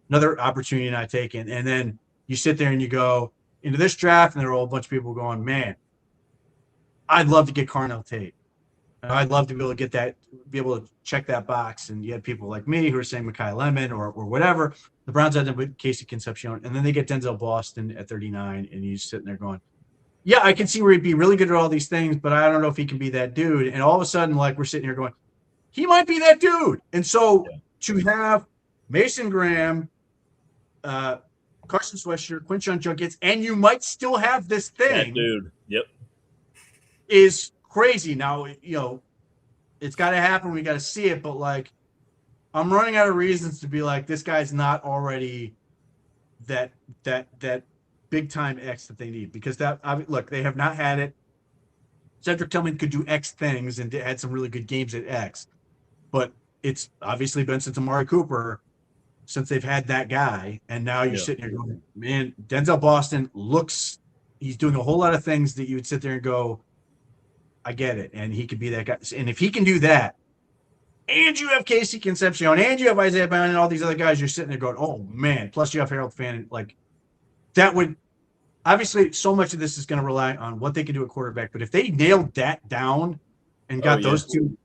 Another opportunity not taken. And then you sit there and you go into this draft, and there are a whole bunch of people going, man, I'd love to get Carnell Tate. I'd love to be able to get that, be able to check that box. And you had people like me who are saying Mekhi Lemon or whatever. The Browns had them with Casey Concepcion, and then they get Denzel Boston at 39, and he's sitting there going, yeah, I can see where he'd be really good at all these things, but I don't know if he can be that dude. And all of a sudden, we're sitting here going, he might be that dude. And so to have Mason Graham, Carson Schwester, Quinshon Judkins, and you might still have this thing. That dude. Yep. Is crazy. Now, it's got to happen. We got to see it. But I'm running out of reasons to be like, this guy's not already that big time X that they need, because they have not had it. Cedric Tillman could do X things and had some really good games at X, but it's obviously been since Amari Cooper since they've had that guy. And now you're sitting here going, man, Denzel Boston he's doing a whole lot of things that you would sit there and go, I get it. And he could be that guy. And if he can do that, and you have Casey Concepcion, and you have Isaiah Brown and all these other guys, you're sitting there going, oh, man. Plus you have Harold Fannin. That would – obviously so much of this is going to rely on what they can do at quarterback. But if they nailed that down and got those two,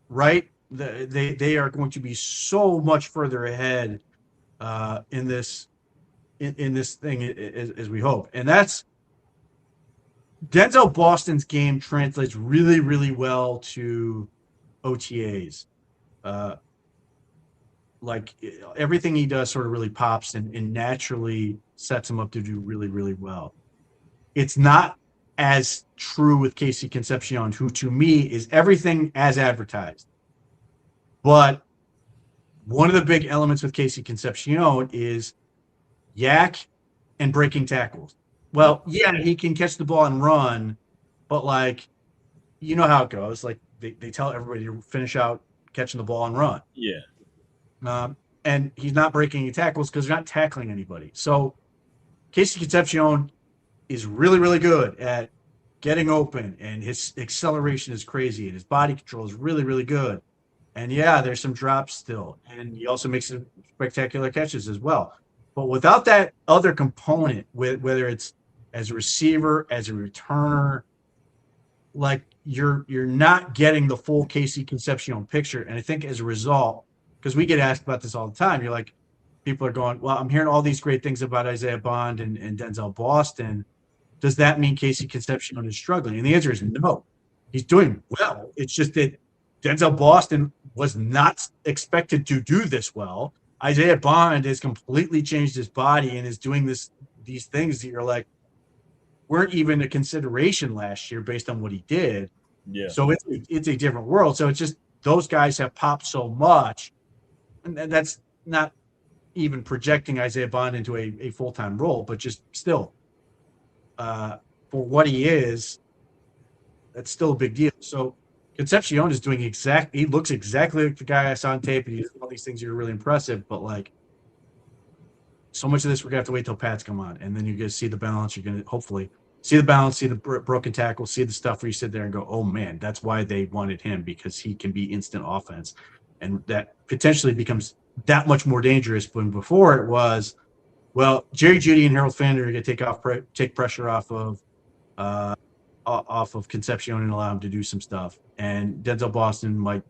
right, they are going to be so much further ahead in this thing as we hope. And that's Denzel Boston's game translates really, really well to OTAs. Uh, like everything he does sort of really pops and naturally sets him up to do really, really well. It's not as true with Casey Concepcion, who to me is everything as advertised. But one of the big elements with Casey Concepcion is yak and breaking tackles. Yep. Well, yeah, he can catch the ball and run, but like you know how it goes. Like they tell everybody to finish out catching the ball and run. Yeah. Um, and he's not breaking any tackles because they're not tackling anybody. So Casey Concepcion is really, really good at getting open, and his acceleration is crazy, and his body control is really, really good. And yeah, there's some drops still, and he also makes some spectacular catches as well. But without that other component, whether it's as a receiver, as a returner, like you're not getting the full Casey Concepcion picture. And I think as a result, because we get asked about this all the time, you're like, people are going, well, I'm hearing all these great things about Isaiah Bond and Denzel Boston. Does that mean Casey Concepcion is struggling? And the answer is no. He's doing well. It's just that Denzel Boston was not expected to do this well. Isaiah Bond has completely changed his body and is doing these things that you're like, weren't even a consideration last year based on what he did. Yeah. So it's a different world. So it's just those guys have popped so much, and that's not even projecting Isaiah Bond into a full time role, but just still, for what he is, that's still a big deal. So Concepcion is doing he looks exactly like the guy I saw on tape, and he does all these things that are really impressive. But like, so much of this we're gonna have to wait till Pats come on, and then you're gonna see the balance. You're gonna hopefully see the balance, see the broken tackle, see the stuff where you sit there and go, "Oh man, that's why they wanted him, because he can be instant offense," and that potentially becomes that much more dangerous. When before it was, well, Jerry Jeudy and Harold Fender are gonna take pressure off of Concepcion and allow him to do some stuff, and Denzel Boston might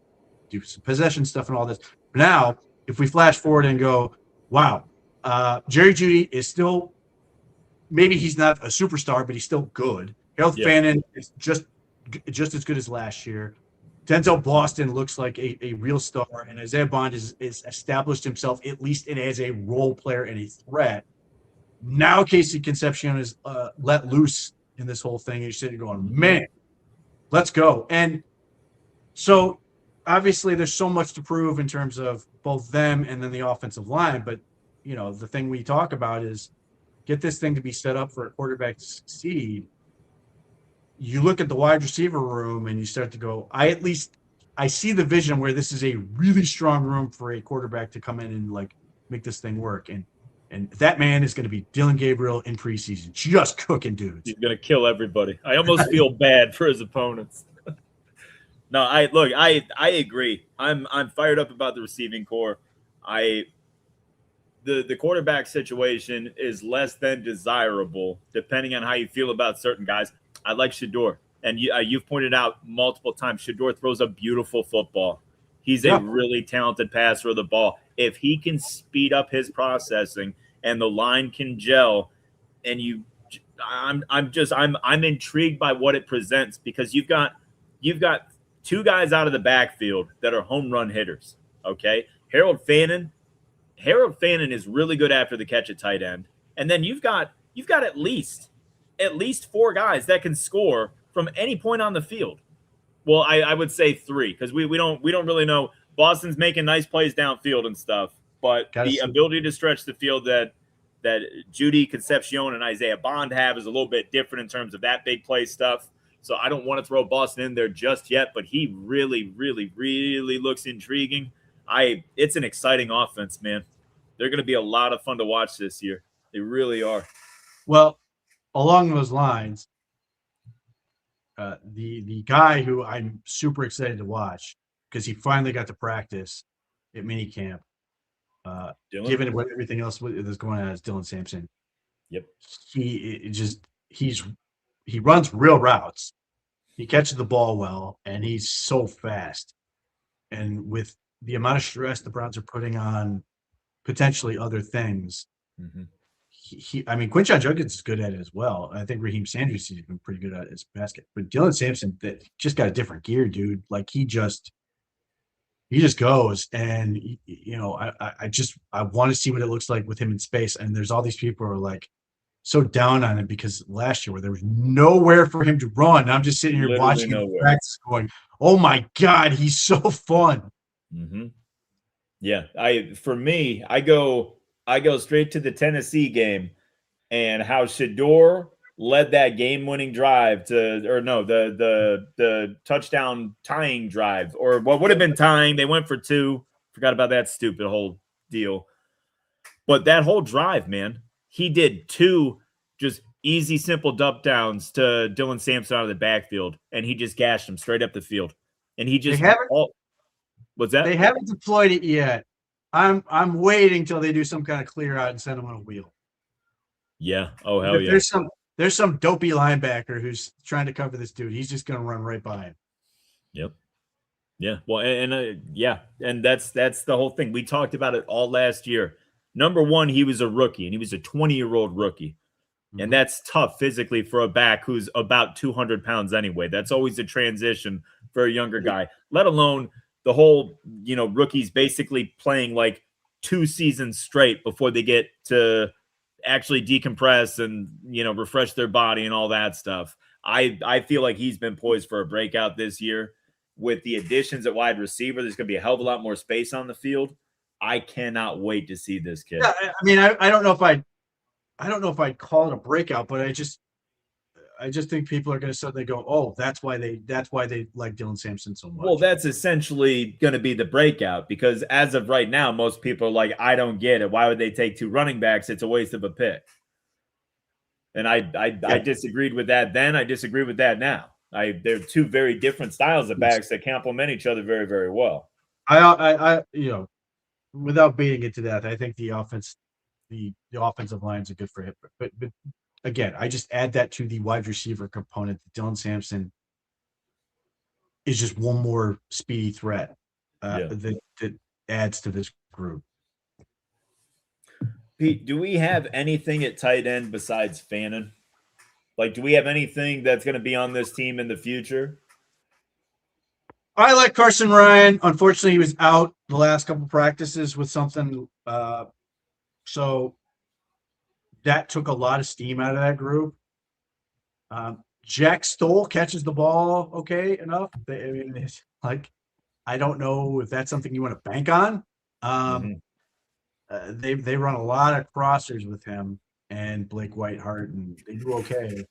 do some possession stuff and all this. Now, if we flash forward and go, wow, Jerry Jeudy is still, maybe he's not a superstar, but he's still good. Harold Fannin is just as good as last year. Denzel Boston looks like a real star, and Isaiah Bond is established himself at least as a role player and a threat. Now Casey Concepcion is let loose in this whole thing. And you're sitting going, man, let's go. And so obviously there's so much to prove in terms of both them and then the offensive line. But, you know, the thing we talk about is get this thing to be set up for a quarterback to succeed. You look at the wide receiver room and you start to go, I see the vision where this is a really strong room for a quarterback to come in and like make this thing work. And that man is going to be Dylan Gabriel in preseason, just cooking dudes. He's going to kill everybody. I almost feel bad for his opponents. No, I agree. I'm fired up about the receiving core. The quarterback situation is less than desirable, depending on how you feel about certain guys. I like Shedeur, and you've pointed out multiple times, Shedeur throws a beautiful football. He's a really talented passer of the ball. If he can speed up his processing and the line can gel, and I'm intrigued by what it presents, because you've got two guys out of the backfield that are home run hitters. Okay, Harold Fannin is really good after the catch at tight end, and then you've got at least four guys that can score from any point on the field. Well, I would say three, because we don't really know. Boston's making nice plays downfield and stuff, but the ability to stretch the field that Jeudy, Concepcion, and Isaiah Bond have is a little bit different in terms of that big play stuff. So I don't want to throw Boston in there just yet, but he really, really, really looks intriguing. It's an exciting offense, man. They're going to be a lot of fun to watch this year. They really are. Well, along those lines, the guy who I'm super excited to watch, because he finally got to practice at minicamp, given what everything else is going on, is Dylan Sampson. Yep. He runs real routes. He catches the ball well, and he's so fast. And with the amount of stress the Browns are putting on potentially other things, I mean, Quinshon Judkins is good at it as well. I think Raheem Sanders has been pretty good at his basket, but Dylan Sampson that just got a different gear, dude. Like he just goes, and I want to see what it looks like with him in space. And there's all these people who are like so down on him because last year where there was nowhere for him to run. I'm just sitting here Literally watching him nowhere. practice, going, "Oh my god, he's so fun." Mm-hmm. Yeah, for me, I go straight to the Tennessee game and how Shador led that game-winning drive or no, the touchdown tying drive, or what would have been tying. They went for two. Forgot about that stupid whole deal. But that whole drive, man, he did two just easy, simple dump downs to Dylan Sampson out of the backfield, and he just gashed him straight up the field. And he just what's that? They haven't deployed it yet. I'm waiting till they do some kind of clear out and send him on a wheel. Yeah. Oh hell yeah. There's some dopey linebacker who's trying to cover this dude. He's just gonna run right by him. Yep. Yeah. Well, yeah, and that's the whole thing. We talked about it all last year. Number one, he was a rookie, and he was a 20-year-old rookie. And that's tough physically for a back who's about 200 pounds anyway. That's always a transition for a younger guy, let alone the whole, rookies basically playing like 2 seasons straight before they get to actually decompress and, refresh their body and all that stuff. I feel like he's been poised for a breakout this year. With the additions at wide receiver, there's going to be a hell of a lot more space on the field. I cannot wait to see this kid. Yeah, I mean, I don't know if I'd call it a breakout, but I just think people are going to suddenly go, "Oh, that's why they like Dylan Sampson so much." Well, that's essentially going to be the breakout because as of right now, most people are like, "I don't get it. Why would they take 2 running backs? It's a waste of a pick." And I disagreed with that then. I disagree with that now. They're 2 very different styles of backs that complement each other very, very well. I without beating it to death, I think the offensive lines are good for him. But again, I just add that to the wide receiver component. Dylan Sampson is just one more speedy threat that adds to this group. Pete, do we have anything at tight end besides Fannin? Like, do we have anything that's going to be on this team in the future? I like Carson Ryan. Unfortunately, he was out the last couple practices with something. So that took a lot of steam out of that group. Jack Stoll catches the ball okay enough. It's like, I don't know if that's something you want to bank on. They run a lot of crossers with him and Blake Whitehart, and they do okay.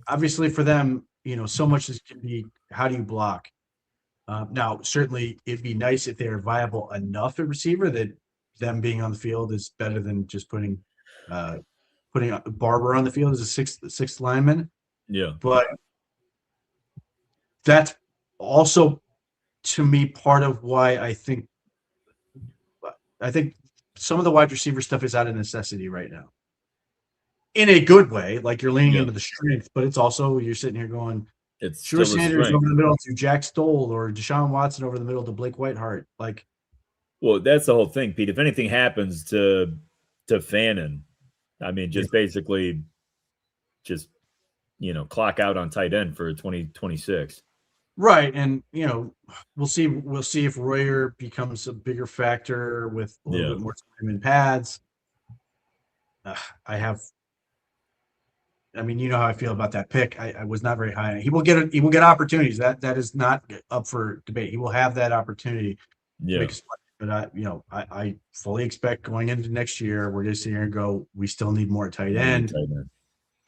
Obviously, for them, so much is can be how do you block. Now, certainly, it'd be nice if they're viable enough at receiver that them being on the field is better than just putting Barber on the field as a sixth lineman. Yeah, but that's also, to me, part of why I think some of the wide receiver stuff is out of necessity right now. In a good way, like you're leaning into the strength, but it's also you're sitting here going, it's Shua Sanders over the middle to Jack Stoll or Deshaun Watson over the middle to Blake Whitehart. Like, well, that's the whole thing, Pete. If anything happens to Fannin, I mean, just basically, clock out on tight end for 2026. Right, and we'll see if Royer becomes a bigger factor with a little bit more time in pads. I mean, you know how I feel about that pick. I was not very high. He will get opportunities. That is not up for debate. He will have that opportunity. Yeah. But I fully expect going into next year, we're going to sit here and go, we still need more tight end.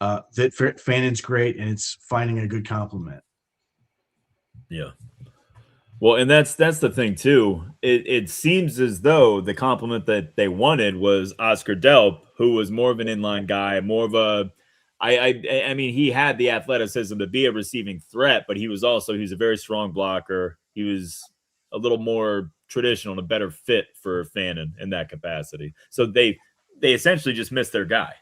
That Fannin's great, and it's finding a good complement. Yeah. Well, and that's the thing too. It seems as though the compliment that they wanted was Oscar Delp, who was more of an inline guy, more of a. I mean, he had the athleticism to be a receiving threat, but he was a very strong blocker. He was a little more traditional and a better fit for Fannin in that capacity. So they essentially just missed their guy.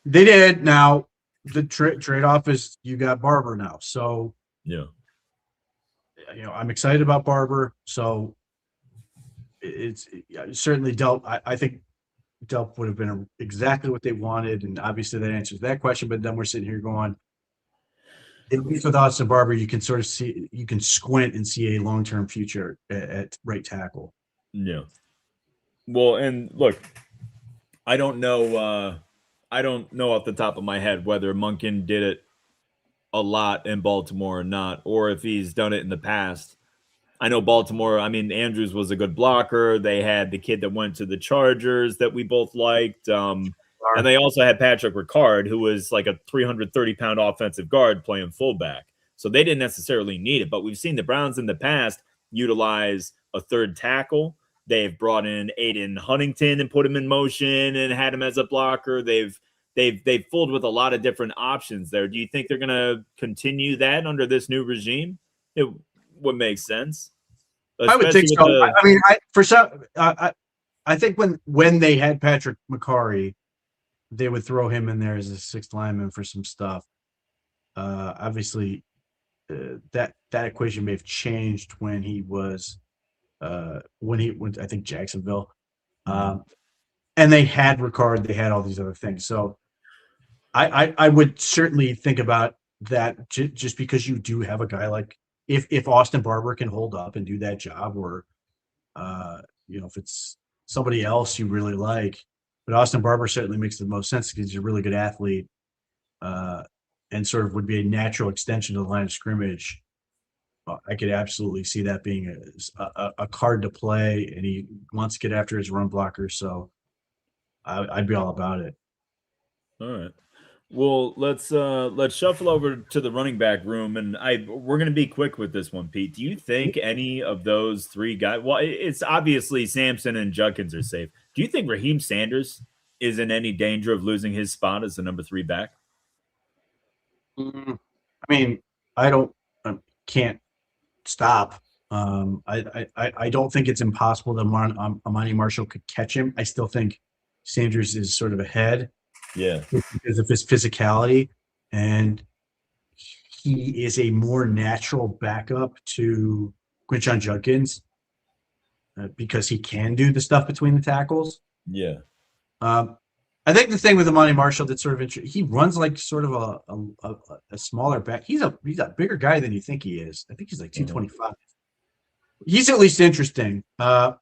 They did. Now the trade-off is you got Barber now. So yeah. I'm excited about Barber. So it's certainly Delp. I think Delp would have been exactly what they wanted, and obviously that answers that question. But then we're sitting here going, at least with Austin Barber, you can sort of see, you can squint and see a long-term future at right tackle. Yeah. Well, and look, I don't know. I don't know off the top of my head whether Monken did it a lot in Baltimore or not, or if he's done it in the past. I know Baltimore. I mean, Andrews was a good blocker. They had the kid that went to the Chargers that we both liked. And they also had Patrick Ricard, who was like a 330-pound offensive guard playing fullback. So they didn't necessarily need it. But we've seen the Browns in the past utilize a third tackle. They've brought in Aiden Huntington and put him in motion and had him as a blocker. They've fooled with a lot of different options there. Do you think they're going to continue that under this new regime? It would make sense. I would think so. I mean, I think when they had Patrick McCarry, they would throw him in there as a sixth lineman for some stuff. Obviously, that equation may have changed when he was when he went, I think, Jacksonville. And they had Ricard, they had all these other things. So I would certainly think about that just because you do have a guy like if Austin Barber can hold up and do that job, or if it's somebody else you really like, but Austin Barber certainly makes the most sense because he's a really good athlete, and sort of would be a natural extension of the line of scrimmage. I could absolutely see that being a card to play, and he wants to get after his run blocker, so I'd be all about it. All right. Well, let's shuffle over to the running back room, and we're going to be quick with this one, Pete. Do you think any of those three guys? Well, it's obviously Sampson and Judkins are safe. Do you think Raheem Sanders is in any danger of losing his spot as the number 3 back? I mean, can't stop. I don't think it's impossible that Amani Marshall could catch him. I still think Sanders is sort of ahead. Yeah, because of his physicality, and he is a more natural backup to Quinshon Judkins because he can do the stuff between the tackles. Yeah. I think the thing with Amani Marshall that's sort of interesting, he runs like sort of a smaller back. He's a bigger guy than you think he is. I think he's like 225. He's at least interesting.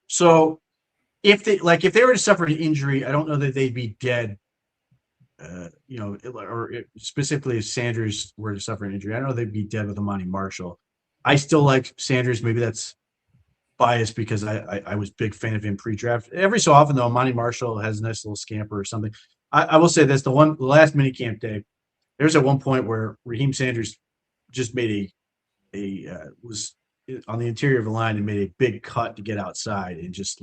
So if they were to suffer an injury, I don't know that they'd be dead. Or specifically if Sanders were to suffer an injury, I know they'd be dead with Amani Marshall. I still like Sanders. Maybe that's biased because I was a big fan of him pre-draft. Every so often, though, Amani Marshall has a nice little scamper or something. I will say this: the last mini camp day, there's at one point where Raheem Sanders just made was on the interior of the line and made a big cut to get outside, and just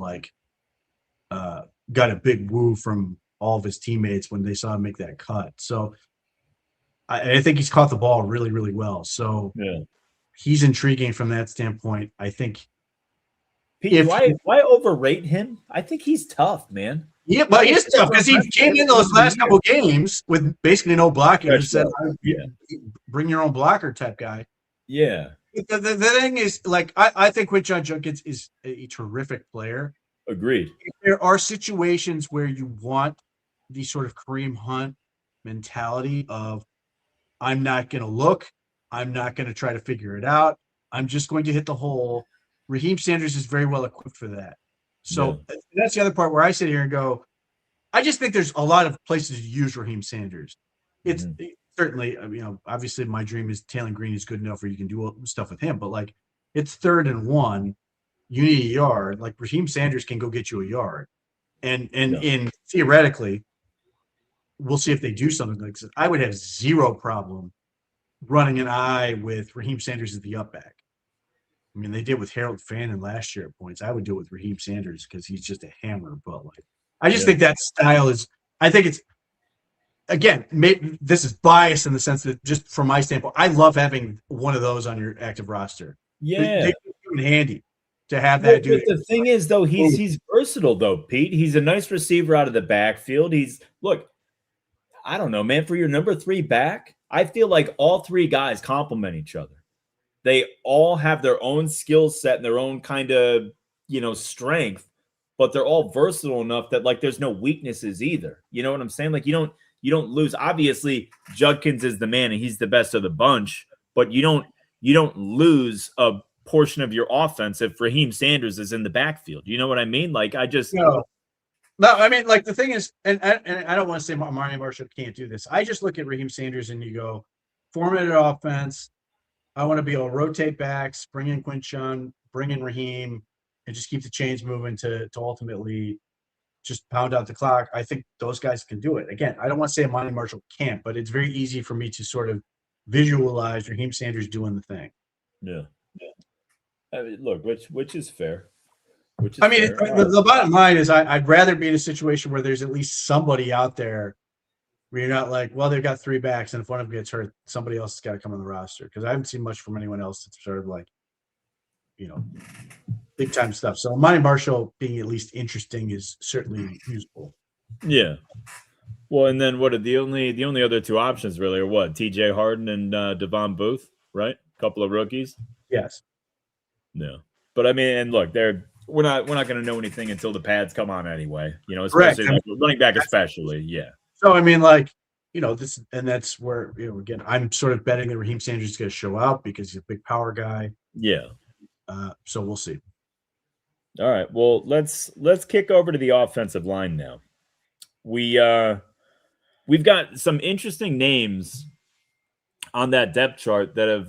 got a big woo from all of his teammates when they saw him make that cut. So I think he's caught the ball really, really well. So yeah, he's intriguing from that standpoint. I think. Pete, why overrate him? I think he's tough, man. Yeah, but he is tough because he came in those last couple games with basically no blocking and said, "Bring your own blocker," type guy. Yeah. The thing is, I think Quinshon Judkins is a terrific player. Agreed. There are situations where you want the sort of Kareem Hunt mentality of, I'm not going to look. I'm not going to try to figure it out. I'm just going to hit the hole. Raheem Sanders is very well equipped for that. So that's the other part where I sit here and go, I just think there's a lot of places to use Raheem Sanders. It's certainly, obviously my dream is Taylor Green is good enough where you can do stuff with him, but it's 3rd and 1. You need a yard. Like Raheem Sanders can go get you a yard. And theoretically, we'll see if they do something like this. I would have zero problem running an eye with Raheem Sanders as the up back. I mean, they did with Harold Fannin last year at points. I would do it with Raheem Sanders because he's just a hammer. But I just think that style is. I think it's again. This is biased in the sense that just from my standpoint, I love having one of those on your active roster. Yeah, they come in handy to have that dude. The thing is, though, he's versatile, though, Pete. He's a nice receiver out of the backfield. I don't know, man. For your number 3 back, I feel like all 3 guys complement each other. They all have their own skill set and their own kind of, strength, but they're all versatile enough that like there's no weaknesses either. You know what I'm saying? Like you don't lose. Obviously, Judkins is the man and he's the best of the bunch, but you don't lose a portion of your offense if Raheem Sanders is in the backfield. You know what I mean? Like I just No, I mean, like the thing is, and I don't want to say Marnie Marshall can't do this. I just look at Raheem Sanders and you go, formatted offense. I want to be able to rotate backs, bring in Quinshon, bring in Raheem, and just keep the chains moving to ultimately just pound out the clock. I think those guys can do it. Again, I don't want to say Monty Marshall can't, but it's very easy for me to sort of visualize Raheem Sanders doing the thing. Yeah. I mean, look, which is fair. I mean, the bottom line is I'd rather be in a situation where there's at least somebody out there where you're not like, well, they've got three backs, and if one of them gets hurt, somebody else has got to come on the roster. Because I haven't seen much from anyone else that's sort of like, big time stuff. So Monty Marshall being at least interesting is certainly useful. Yeah. Well, and then what are the only other two options really are what? TJ Harden and Devon Booth, right? A couple of rookies. Yes. No. But I mean, and look, we're not going to know anything until the pads come on anyway. Especially running back, especially. Yeah. So I mean, like, this, and that's where again, I'm sort of betting that Raheem Sanders is going to show out because he's a big power guy. Yeah. So we'll see. All right. Well, let's kick over to the offensive line now. We've got some interesting names on that depth chart that have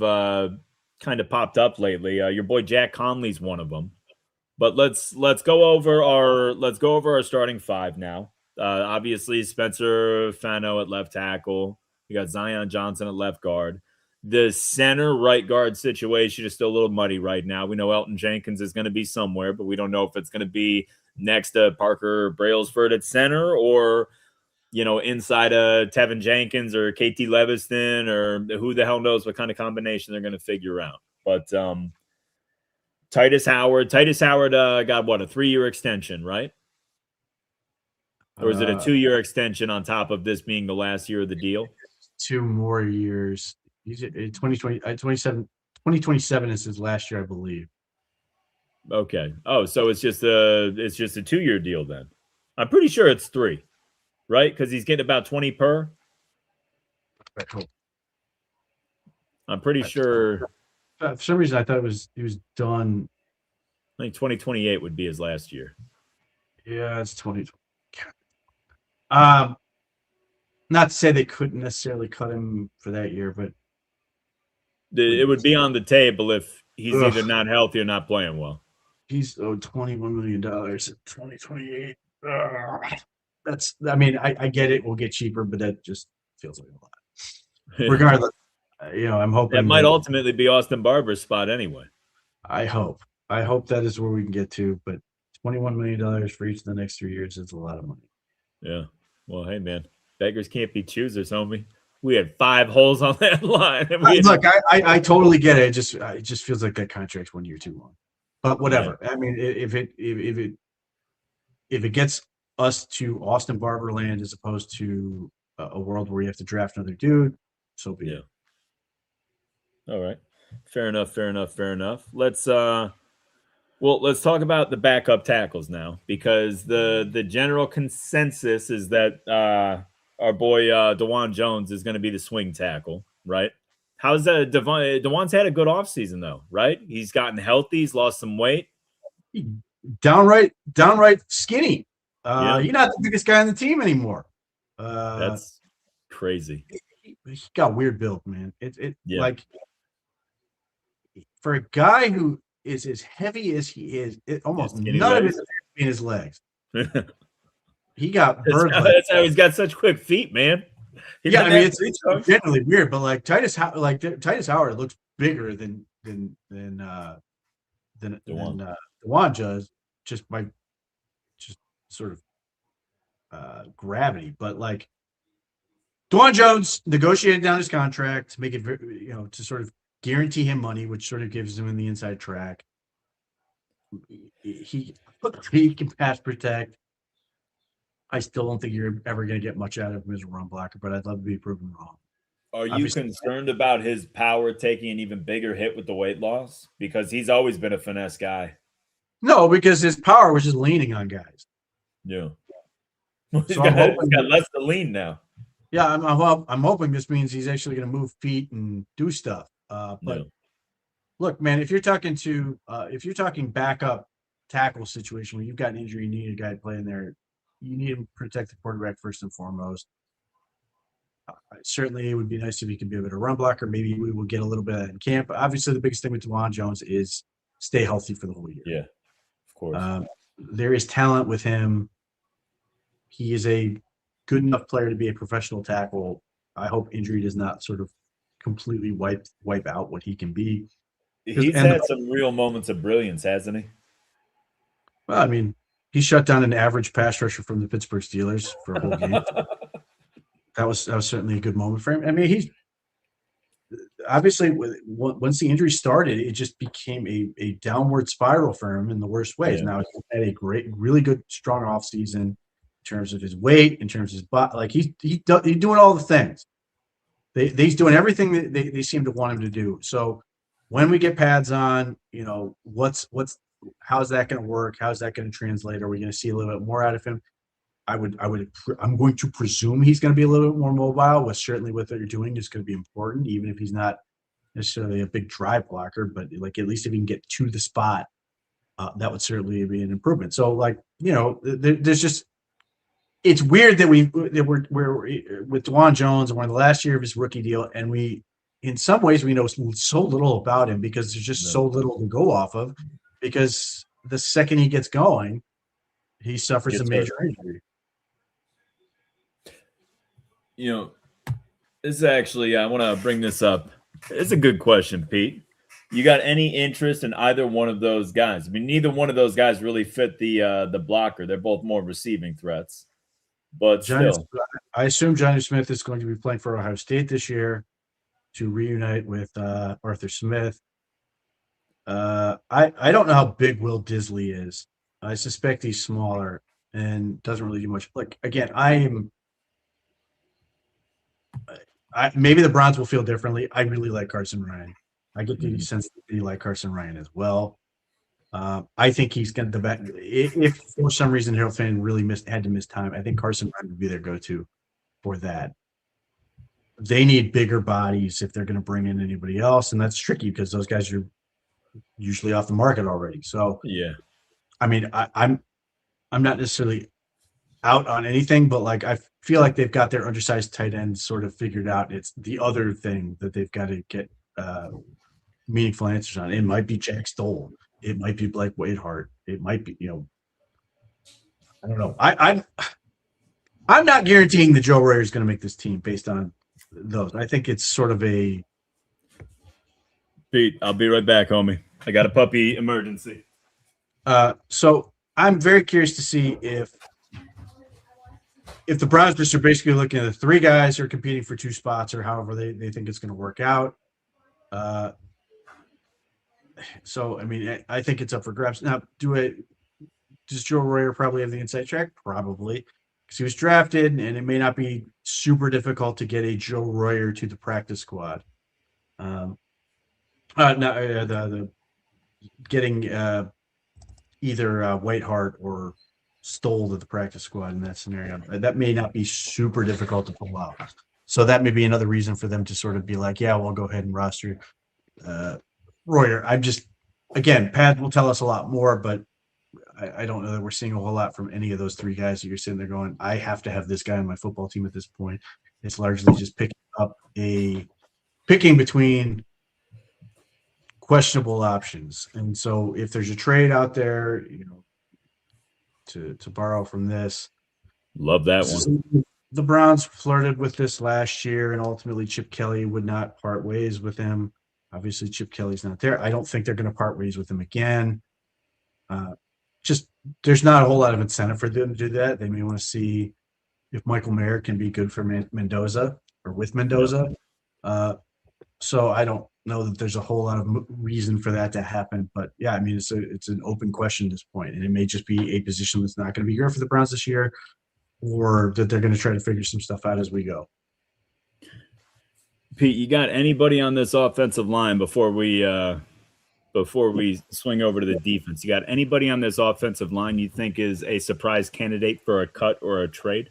kind of popped up lately. Your boy Jack Conley's one of them. But let's go over our starting five now. Obviously, Spencer Fano at left tackle. We got Zion Johnson at left guard. The center right guard situation is still a little muddy right now. We know Elton Jenkins is going to be somewhere, but we don't know if it's going to be next to Parker Brailsford at center or, inside of Tevin Jenkins or KT Leviston or who the hell knows what kind of combination they're going to figure out. But Titus Howard got what, a 3-year extension, right? Or is it a 2-year extension on top of this being the last year of the deal? 2 more years. He's 2027 is his last year, I believe. Okay. Oh, so it's just a 2-year deal then. I'm pretty sure it's 3, right? Because he's getting about 20 per. I'm pretty sure. For some reason, I thought he was done. I think 2028 would be his last year. Yeah, it's 2020. Not to say they couldn't necessarily cut him for that year, but it would be on the table if he's either not healthy or not playing well. He's owed $21 million in 2028. That's, I mean, I get it. We'll get cheaper, but that just feels like a lot. Regardless, I'm hoping that might ultimately be Austin Barber's spot anyway. I hope that is where we can get to, but $21 million for each of the next 3 years is a lot of money. Yeah. Well, hey man, beggars can't be choosers, homie. We had 5 holes on that line. Look, I totally get it. It just feels like that contract's 1 year too long. But whatever. Yeah. I mean, if it gets us to Austin Barber land as opposed to a world where you have to draft another dude, so be it. All right. Fair enough. Let's talk about the backup tackles now, because the general consensus is that our boy DeJuan Jones is going to be the swing tackle, right? How's that? DeJuan's had a good offseason though, right? He's gotten healthy. He's lost some weight. Downright skinny. He's not the biggest guy on the team anymore. That's crazy. He got weird build, man. Like for a guy who is as heavy as he is, almost none of it in his legs. He got bird legs. That's how he's got such quick feet, man. I mean, it's generally weird, but like Titus Howard looks bigger than DeJuan does, just by sort of gravity. But like DeJuan Jones negotiated down his contract to make it, to sort of guarantee him money, which sort of gives him in the inside track. He can pass protect. I still don't think you're ever going to get much out of him as a run blocker, but I'd love to be proven wrong. Are you concerned about his power taking an even bigger hit with the weight loss? Because he's always been a finesse guy. No, because his power was just leaning on guys. Yeah. So I'm hoping, he's got less to lean now. yeah, I'm hoping this means he's actually going to move feet and do stuff. But Yeah. look, man, if you're talking backup tackle situation where you've got an injury, you need a guy playing there, you need to protect the quarterback first and foremost. Certainly, it would be nice if he could be a better run blocker. Maybe we will get a little bit of that in camp. Obviously, the biggest thing with DeJuan Jones is stay healthy for the whole year. Yeah, of course. There is talent with him. He is a good enough player to be a professional tackle. I hope injury does not sort of completely wipe out what he can be. He's had some real moments of brilliance, hasn't he? Well, I mean, he shut down an average pass rusher from the Pittsburgh Steelers for a whole game. That was certainly a good moment for him. I mean, he's obviously once the injury started, it just became a downward spiral for him in the worst ways. Yeah. Now he's had a really good, strong offseason in terms of his weight, in terms of his body. Like he's doing all the things. He's doing everything that they seem to want him to do. So when we get pads on, you know, how's that going to work? How's that going to translate? Are we going to see a little bit more out of him? I'm going to presume he's going to be a little bit more mobile. With certainly what they're doing is going to be important, even if he's not necessarily a big drive blocker. But like at least if he can get to the spot, that would certainly be an improvement. So like there's just it's weird that we're with DeJuan Jones and we're in the last year of his rookie deal, and we in some ways we know so little about him because there's just so little to go off of. Because the second he gets going, he suffers a major injury. You know, this is actually, I want to bring this up. It's a good question, Pete. You got any interest in either one of those guys? I mean, neither one of those guys really fit the blocker. They're both more receiving threats. But still. I assume Johnny Smith is going to be playing for Ohio State this year to reunite with Arthur Smith. I don't know how big Will Disley is. I suspect he's smaller and doesn't really do much. Like, again, maybe the Browns will feel differently. I really like Carson Ryan. I get the sense that they like Carson Ryan as well. I think he's going to if for some reason Harold Fan really had to miss time, I think Carson Ryan would be their go-to for that. They need bigger bodies if they're going to bring in anybody else, and that's tricky because those guys are usually off the market already. So yeah, I mean, I'm not necessarily out on anything, but like I feel like they've got their undersized tight end sort of figured out. It's the other thing that they've got to get meaningful answers on. It might be Jack Stoll. It might be Blake Whiteheart. It might be, I don't know. I'm not guaranteeing that Joe Royer is going to make this team based on those. I think it's sort of a. Pete, I'll be right back, homie. I got a puppy emergency. So I'm very curious to see if the Browns just are basically looking at the three guys who are competing for two spots or however they think it's going to work out. So, I mean, I think it's up for grabs. Now, does Joe Royer probably have the inside track? Probably, because he was drafted, and it may not be super difficult to get a Joe Royer to the practice squad. Getting either Whiteheart or Stoll to the practice squad in that scenario, that may not be super difficult to pull out. So that may be another reason for them to sort of be like, yeah, we'll go ahead and roster Royer. Again, Pat will tell us a lot more, but I don't know that we're seeing a whole lot from any of those three guys that you're sitting there going, I have to have this guy on my football team at this point. It's largely just picking between questionable options. And so if there's a trade out there, to borrow from this. Love that one. The Browns flirted with this last year, and ultimately Chip Kelly would not part ways with him. Obviously, Chip Kelly's not there. I don't think they're going to part ways with him again. Just there's not a whole lot of incentive for them to do that. They may want to see if Michael Mayer can be good for Mendoza or with Mendoza. So I don't know that there's a whole lot of reason for that to happen. But, yeah, I mean, it's an open question at this point, and it may just be a position that's not going to be good for the Browns this year, or that they're going to try to figure some stuff out as we go. Pete, you got anybody on this offensive line before we before we swing over to the defense. You got anybody on this offensive line you think is a surprise candidate for a cut or a trade?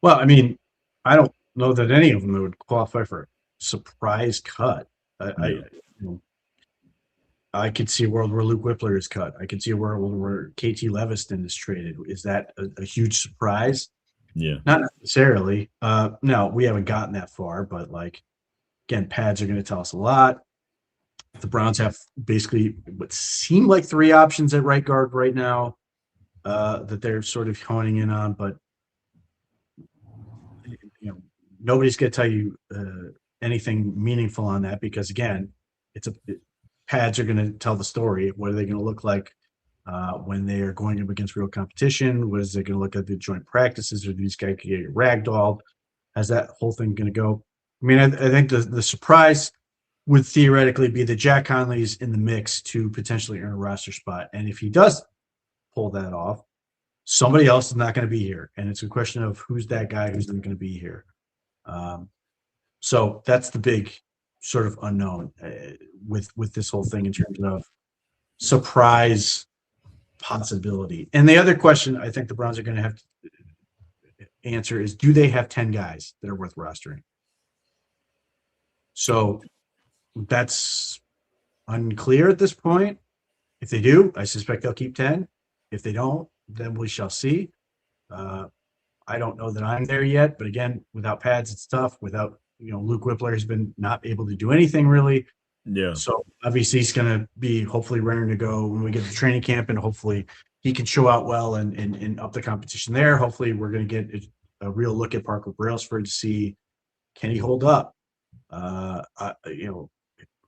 Well, I mean, I don't know that any of them would qualify for a surprise cut. I could see a world where Luke Whippler is cut. I could see a world where KT Leviston is traded. Is that a huge surprise? Yeah. Not necessarily. No, we haven't gotten that far, but like, again, pads are going to tell us a lot. The Browns have basically what seem like three options at right guard right now that they're sort of honing in on, but nobody's going to tell you anything meaningful on that because, again, pads are going to tell the story. What are they going to look like when they are going up against real competition? What is it going to look at the joint practices? Are these guys going to get ragdolled? How's that whole thing going to go? I mean, I think the surprise would theoretically be that Jack Conley's in the mix to potentially earn a roster spot. And if he does pull that off, somebody else is not going to be here. And it's a question of who's that guy who's not going to be here. So that's the big sort of unknown with this whole thing in terms of surprise possibility. And the other question I think the Browns are going to have to answer is, do they have 10 guys that are worth rostering? So that's unclear at this point. If they do, I suspect they'll keep 10. If they don't, then we shall see. I don't know that I'm there yet, but again, without pads, it's tough. Without, Luke Whippler has been not able to do anything really. Yeah. So obviously he's going to be hopefully raring to go when we get to training camp, and hopefully he can show out well and up the competition there. Hopefully we're going to get a real look at Parker Brailsford to see, can he hold up?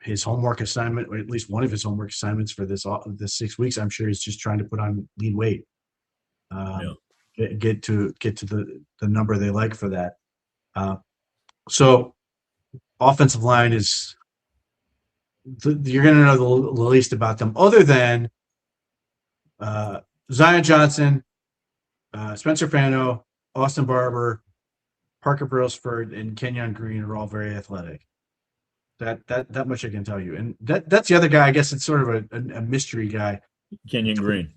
His homework assignment, or at least one of his homework assignments for this 6 weeks, I'm sure, is just trying to put on lean weight. Get to the number they like for that. So offensive line is you're going to know the least about them, other than Zion Johnson, Spencer Fano, Austin Barber, Parker Brailsford, and Kenyon Green are all very athletic. That much I can tell you. And that's the other guy. I guess it's sort of a mystery guy. Kenyon Green.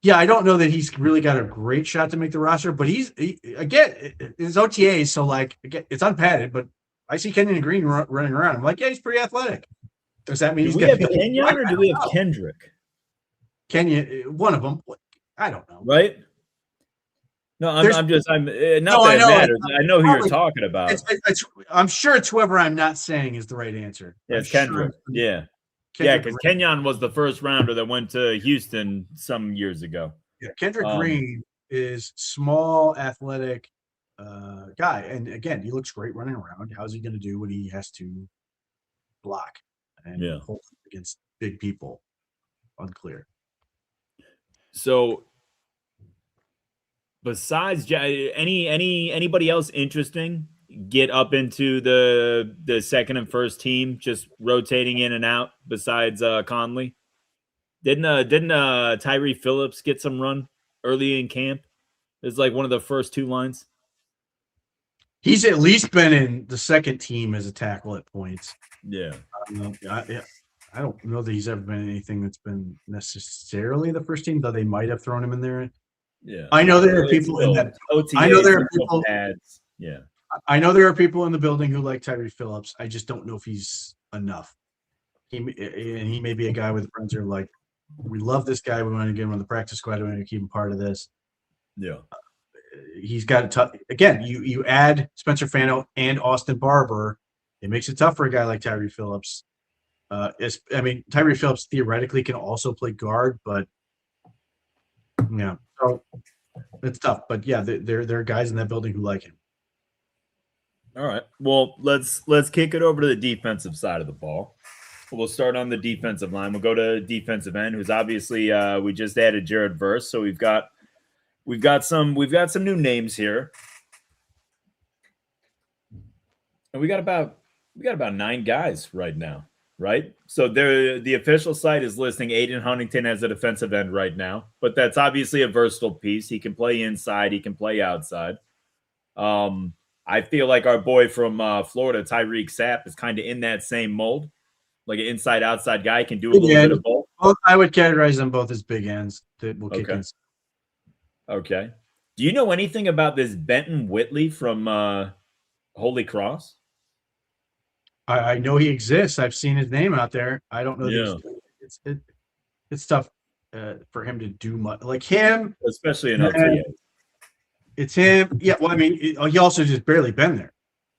Yeah, I don't know that he's really got a great shot to make the roster, but again, his OTAs, so like, again, it's unpadded, but I see Kenyon Green running around. I'm like, yeah, he's pretty athletic. Does that mean do we have Kenyon or do we have Kendrick? Kenyon, one of them. I don't know. Right? No, I'm not that it matters. I know who you're talking about. I'm sure it's whoever I'm not saying is the right answer. Yeah, it's Kendrick. Yeah. Yeah, because Kenyon was the first rounder that went to Houston some years ago. Yeah, Kendrick Green is small, athletic guy. And again, he looks great running around. How's he going to do when he has to block and hold against big people? Unclear. So besides anybody else interesting get up into the second and first team, just rotating in and out besides Conley? Didn't Tyree Phillips get some run early in camp? It's like one of the first two lines. He's at least been in the second team as a tackle at points. Yeah. I don't know that he's ever been anything that's been necessarily the first team, though they might have thrown him in there. Yeah. I know there are people in that. I know there are people. Yeah. I know there are people in the building who like Tyree Phillips. I just don't know if he's enough. He may be a guy with friends who are like, we love this guy. We want to get him on the practice squad. We want to keep him part of this. Yeah. He's got a tough. Again, you add Spencer Fano and Austin Barber, it makes it tough for a guy like Tyree Phillips. Tyree Phillips theoretically can also play guard, but yeah, so it's tough. But yeah, there are guys in that building who like him. All right. Well, let's kick it over to the defensive side of the ball. We'll start on the defensive line. We'll go to defensive end, who's obviously we just added Jared Verse, so we've got some new names here, and we got about 9 guys right now, right? So the official site is listing Aiden Huntington as a defensive end right now, but that's obviously a versatile piece. He can play inside, he can play outside. I feel like our boy from Florida, Tyreek Sapp, is kind of in that same mold. Like an inside-outside guy, can do a Big little bit end. of both. Well, I would categorize them both as big ends that will kick Okay. in. Okay. Do you know anything about this Benton Whitley from Holy Cross? I know he exists. I've seen his name out there. I don't know that Yeah. it's tough for him to do much. Like him, Especially in man, OTA. it's him. Yeah, well, I mean, he also just barely been there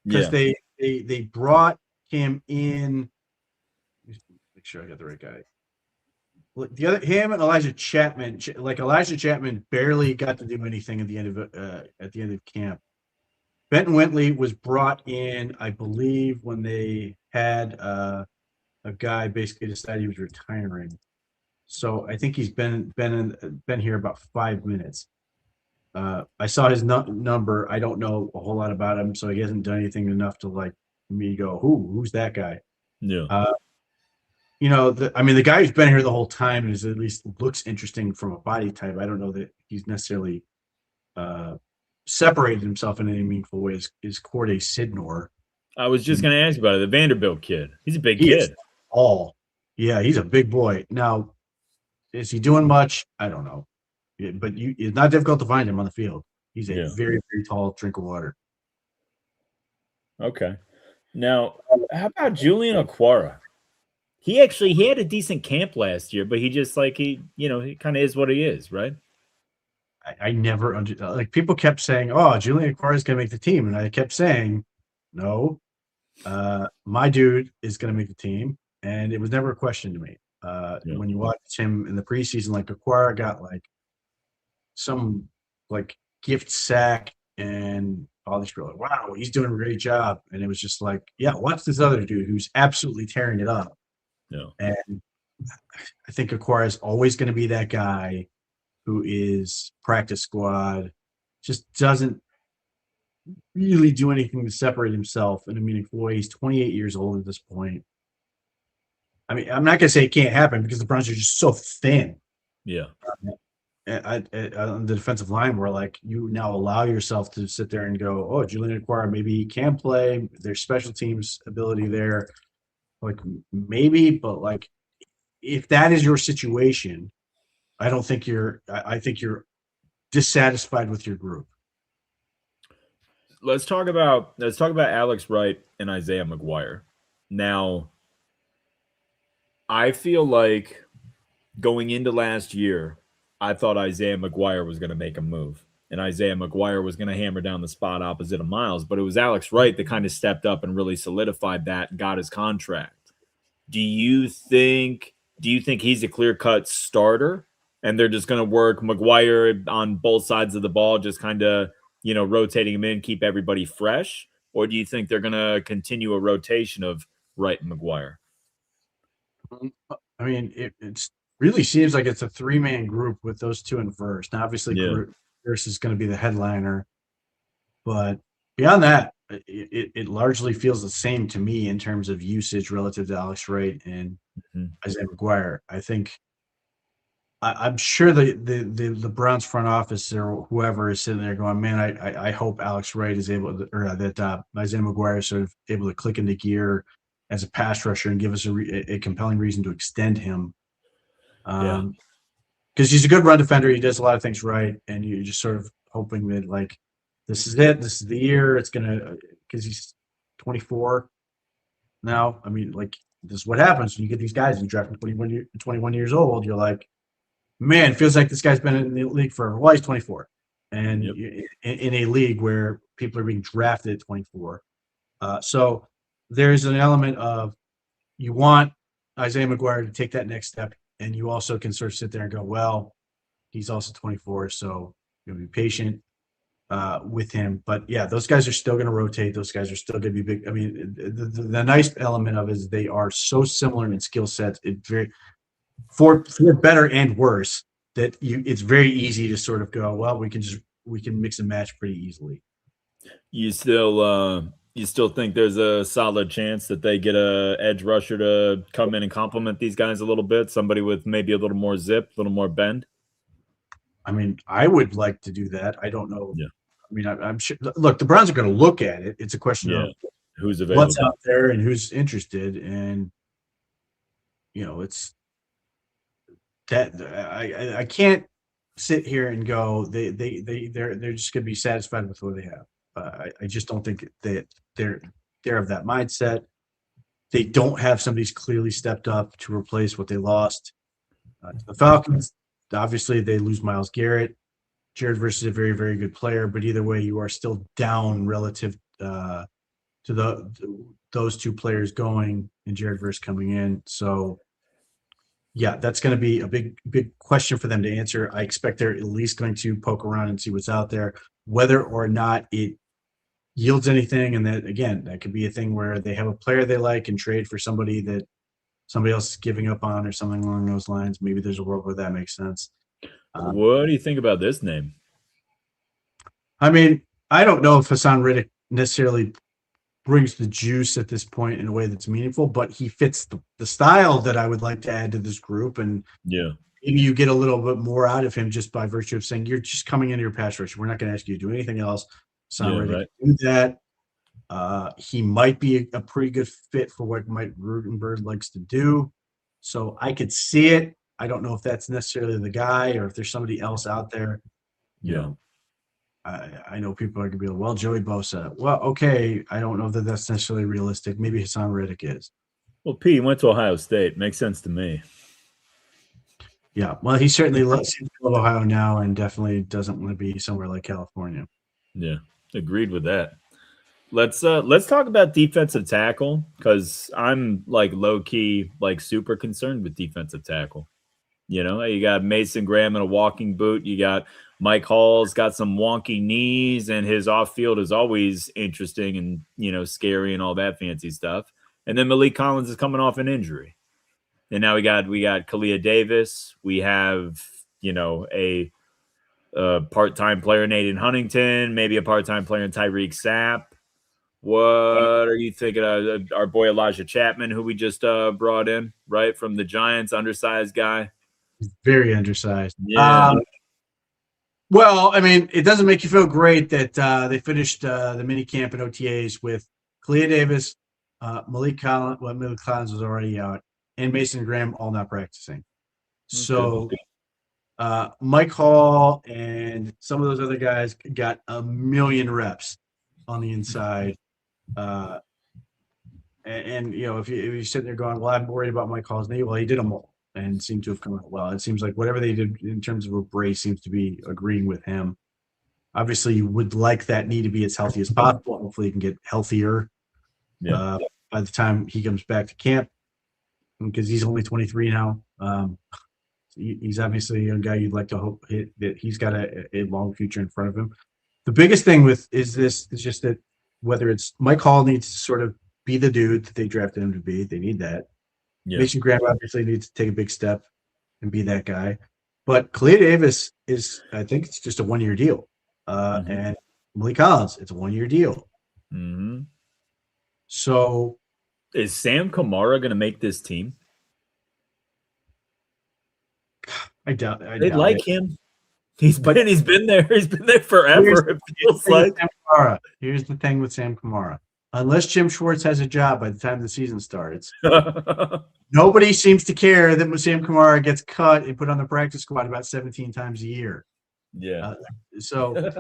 because Yeah. they brought him in. Make sure I got the right guy. The other him and Elijah Chapman, like Elijah Chapman, barely got to do anything at the end of camp. Benton Whitley was brought in, I believe, when they had a guy basically decided he was retiring. So I think he's been here about 5 minutes. I saw his number. I don't know a whole lot about him, so he hasn't done anything enough to like me go, who's that guy? Yeah. You know, the guy who's been here the whole time is at least looks interesting from a body type. I don't know that he's necessarily separated himself in any meaningful way. Is Corday Sidnor? I was just going to ask you about it. The Vanderbilt kid. He's a big He kid. is tall. Yeah, he's a big boy. Now, is he doing much? I don't know. But it's not difficult to find him on the field. He's a very, very tall drink of water. Okay. Now, how about Julian Aquara? He had a decent camp last year, but he just he kind of is what he is, right? I never like people kept saying, "Oh, Julian Aquara is going to make the team," and I kept saying, "No, my dude is going to make the team," and it was never a question to me. When you watch him in the preseason, like Aquara got like some like gift sack, and all these people are like, "Wow, he's doing a great job," and it was just like, "Yeah, watch this other dude who's absolutely tearing it up." Yeah. And I think Aquara is always going to be that guy who is practice squad, just doesn't really do anything to separate himself in a meaningful way. He's 28 years old at this point. I mean, I'm not going to say it can't happen because the Browns are just so thin. Yeah. On the defensive line, where like you now allow yourself to sit there and go, "Oh, Julian Aquara, maybe he can play. There's special teams ability there." Like maybe, but like if that is your situation, I don't think I think you're dissatisfied with your group. Let's talk about Alex Wright and Isaiah McGuire. Now, I feel like going into last year, I thought Isaiah McGuire was going to make a move, and Isaiah McGuire was going to hammer down the spot opposite of Miles, but it was Alex Wright that kind of stepped up and really solidified that and got his contract. Do you think he's a clear-cut starter, and they're just going to work McGuire on both sides of the ball, just kind of, rotating him in, keep everybody fresh? Or do you think they're going to continue a rotation of Wright and McGuire? I mean, it really seems like it's a three-man group with those two in first. Now, obviously, Pierce is going to be the headliner, but beyond that, it largely feels the same to me in terms of usage relative to Alex Wright and Isaiah McGuire. I think I'm sure the Browns front office or whoever is sitting there going, "Man, I hope Alex Wright is able to, or that Isaiah McGuire is sort of able to click into gear as a pass rusher and give us a compelling reason to extend him." Because he's a good run defender. He does a lot of things right, and you're just sort of hoping that like this is it. This is the year. It's gonna because he's 24 now. I mean, like this is what happens when you get these guys and you draft them 21 years old. You're like, man, it feels like this guy's been in the league forever. Well, he's 24, and in a league where people are being drafted at 24. So there's an element of you want Isaiah McGuire to take that next step, and you also can sort of sit there and go, well, he's also 24, so you'll be patient with him. But yeah, those guys are still going to rotate. Those guys are still going to be big. I mean, the nice element of it is they are so similar in skill sets. For better and worse, that it's very easy to sort of go, well, we can mix and match pretty easily. You still think there's a solid chance that they get a edge rusher to come in and complement these guys a little bit? Somebody with maybe a little more zip, a little more bend? I mean, I would like to do that. I don't know. Yeah. I mean, I'm sure. Look, the Browns are going to look at it. It's a question of who's available, what's out there, and who's interested, and it's that I can't sit here and go they're just going to be satisfied with what they have. I just don't think that they're of that mindset. They don't have somebody who's clearly stepped up to replace what they lost to the Falcons. Obviously, they lose Myles Garrett. Jared Verse is a very, very good player, but either way, you are still down relative to those two players going and Jared Verse coming in. So, yeah, that's going to be a big, big question for them to answer. I expect they're at least going to poke around and see what's out there, whether or not it yields anything. And that, again, that could be a thing where they have a player they like and trade for somebody that somebody else is giving up on or something along those lines. Maybe there's a world where that makes sense. What do you think about this name? I mean, I don't know if Hassan Riddick necessarily brings the juice at this point in a way that's meaningful, but he fits the style that I would like to add to this group. And maybe you get a little bit more out of him just by virtue of saying, you're just coming into your pass rush. We're not going to ask you to do anything else. Hassan Riddick do that. He might be a pretty good fit for what Mike Rutenberg likes to do. So I could see it. I don't know if that's necessarily the guy or if there's somebody else out there. I know people are going to be like, well, Joey Bosa. Well, okay. I don't know that that's necessarily realistic. Maybe Hassan Riddick is. Well, P went to Ohio State. Makes sense to me. Yeah. Well, he certainly loves Ohio now and definitely doesn't want to be somewhere like California. Yeah. Agreed with that. Let's talk about defensive tackle, because I'm like low key, like super concerned with defensive tackle. You got Mason Graham in a walking boot. You got Mike Hall's got some wonky knees, and his off field is always interesting and scary and all that fancy stuff. And then Malik Collins is coming off an injury, and now we got Kalia Davis. We have a part-time player, Nathan Huntington, maybe a part-time player in Tyreek Sapp. What are you thinking of our boy Elijah Chapman, who we just brought in, right, from the Giants, undersized guy? Very undersized. Yeah. Well, I mean, it doesn't make you feel great that they finished the mini camp and OTAs with Kalia Davis, Malik Collins. Well, Malik Collins was already out, and Mason Graham all not practicing. So Mike Hall and some of those other guys got a million reps on the inside. And if you sit there going, well, I'm worried about Mike Hall's knee. Well, he did them all and seemed to have come out well. It seems like whatever they did in terms of a brace seems to be agreeing with him. Obviously, you would like that knee to be as healthy as possible. Hopefully, he can get healthier by the time he comes back to camp, because he's only 23 now. He's obviously a young guy. You'd like to hope that he's got a long future in front of him. The biggest thing is just that whether it's Mike Hall needs to sort of be the dude that they drafted him to be. They need that. Yeah. Mason Graham obviously needs to take a big step and be that guy. But Kalia Davis I think it's just a 1-year deal. And Malik Collins, it's a 1-year deal. Mm-hmm. So is Sam Kamara going to make this team? I doubt they like him. He's been there. He's been there forever. It feels like. Here's the thing with Sam Kamara. Unless Jim Schwartz has a job by the time the season starts, nobody seems to care that Sam Kamara gets cut and put on the practice squad about 17 times a year. Yeah. So,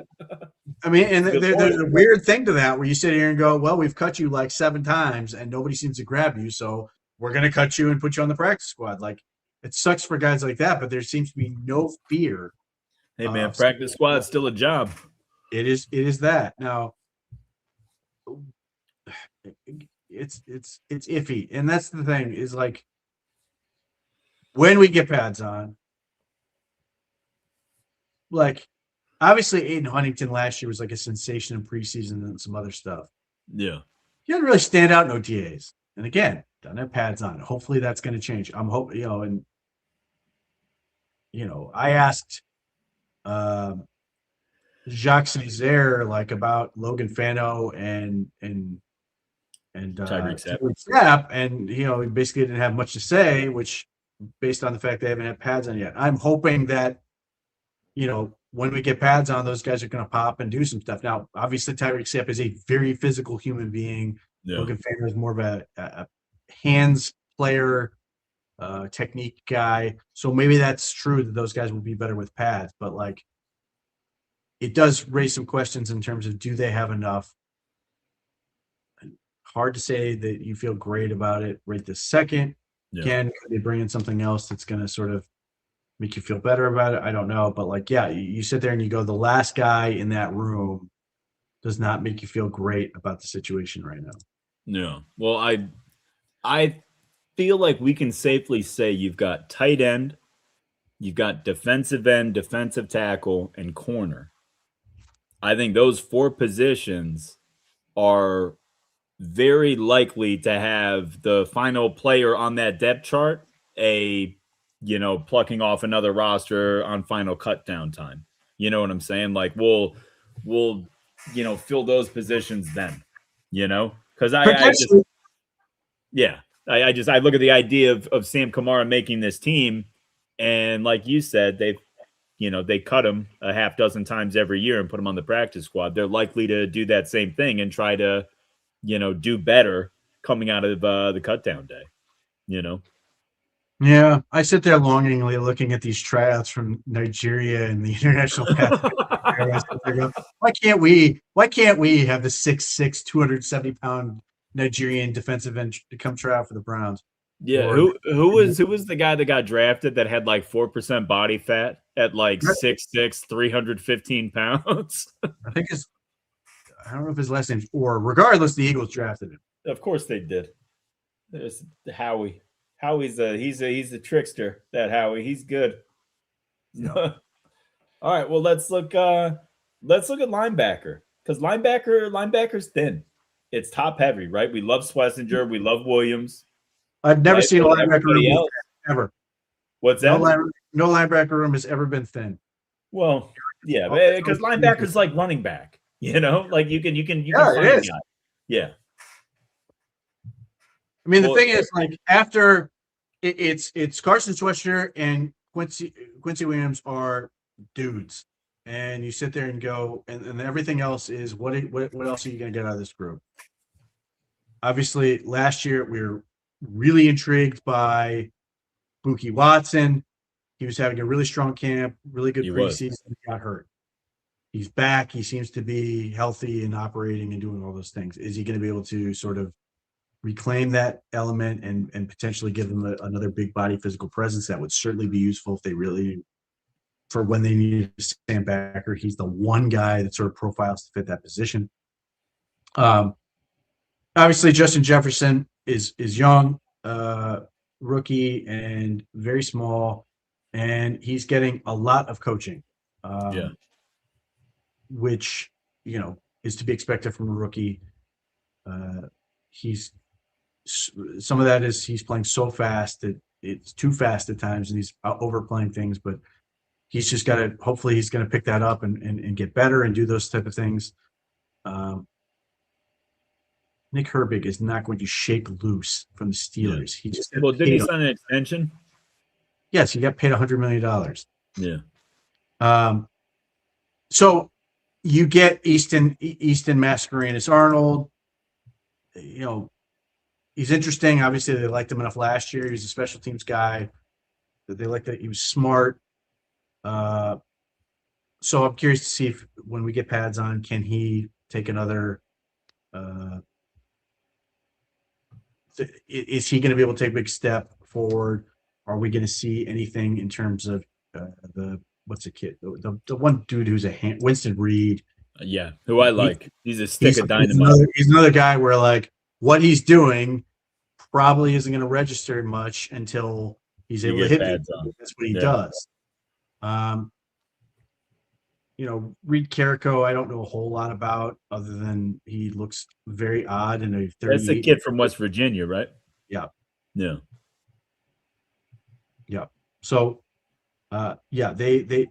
I mean, and there's a weird thing to that where you sit here and go, well, we've cut you like 7 times and nobody seems to grab you, so we're going to cut you and put you on the practice squad. Like, it sucks for guys like that, but there seems to be no fear. Hey, man, practice squad's still a job. It is that. Now, it's iffy. And that's the thing is, like, when we get pads on, like, obviously Aiden Huntington last year was like a sensation in preseason and some other stuff. Yeah. He didn't really stand out in OTAs. And again, doesn't have pads on. Hopefully that's going to change. I'm hoping, I asked Jacques Césaire about Logan Fano and Tyreek Sapp, and he basically didn't have much to say, which based on the fact they haven't had pads on yet. I'm hoping that when we get pads on, those guys are going to pop and do some stuff. Now, obviously, Tyreek Sapp is a very physical human being. Yeah. Logan Fanger is more of a hands player, technique guy. So maybe that's true that those guys will be better with pads. But like, it does raise some questions in terms of, do they have enough? Hard to say that you feel great about it right this second. Yeah. Again, could they bring in something else that's going to sort of make you feel better about it? I don't know. But like, yeah, you sit there and you go, the last guy in that room does not make you feel great about the situation right now. Yeah. Well, I feel like we can safely say you've got tight end, you've got defensive end, defensive tackle, and corner. I think those 4 positions are very likely to have the final player on that depth chart plucking off another roster on final cut down time. You know what I'm saying? Like we'll fill those positions then, because I look at the idea of Sam Kamara making this team, and like you said, they cut him a half dozen times every year and put him on the practice squad. They're likely to do that same thing and try to, do better coming out of the cut down day, Yeah, I sit there longingly looking at these tryouts from Nigeria and the international path. Why can't we have the 6'6", 270-pound Nigerian defensive end to come try out for the Browns? Yeah, Or, who was the guy that got drafted that had like 4% body fat at like 6'6", 315 pounds? I don't know if his last name's Or. Regardless, the Eagles drafted him. Of course they did. There's Howie. Howie's he's a trickster. That Howie, he's good. Yeah. All right, well let's look at linebacker, because linebacker's thin. It's top heavy, right? We love Schlesinger, we love Williams. I've never seen a linebacker room ever. What's that? No linebacker room has ever been thin. Well, yeah, because linebacker's like running back. Like you can Yeah, it is. Yeah. I mean, the thing is, like, after it's Carson Schweitzer and Quincy Williams are dudes, and you sit there and go, and everything else is what else are you going to get out of this group? Obviously, last year we were really intrigued by Buki Watson. He was having a really strong camp, really good preseason. He got hurt. He's back. He seems to be healthy and operating and doing all those things. Is he going to be able to sort of reclaim that element and potentially give them another big body physical presence? That would certainly be useful if they really, for when they need a stand backer. He's the one guy that sort of profiles to fit that position. Obviously, Justin Jefferson is young, rookie, and very small, and he's getting a lot of coaching. Which is to be expected from a rookie. Some of that is he's playing so fast that it's too fast at times, and he's overplaying things. But he's just got to. Hopefully, he's going to pick that up and get better and do those type of things. Nick Herbig is not going to shake loose from the Steelers. Yeah. Did he sign an extension? Yes, he got paid $100 million. Yeah. So you get Easton Mascarenas Arnold. He's interesting. Obviously, they liked him enough last year. He's a special teams guy. They liked that he was smart. So I'm curious to see if when we get pads on, can he take another is he going to be able to take a big step forward? Are we going to see anything in terms of the one dude who's Winston Reed? Yeah, who I like. He's a stick of dynamite. He's another guy where like what he's doing probably isn't going to register much until he's able to hit it. That's what he does. Reed Carrico, I don't know a whole lot about other than he looks very odd in a 38. That's the kid from West Virginia, right? Yeah. Yeah. Yeah. So, they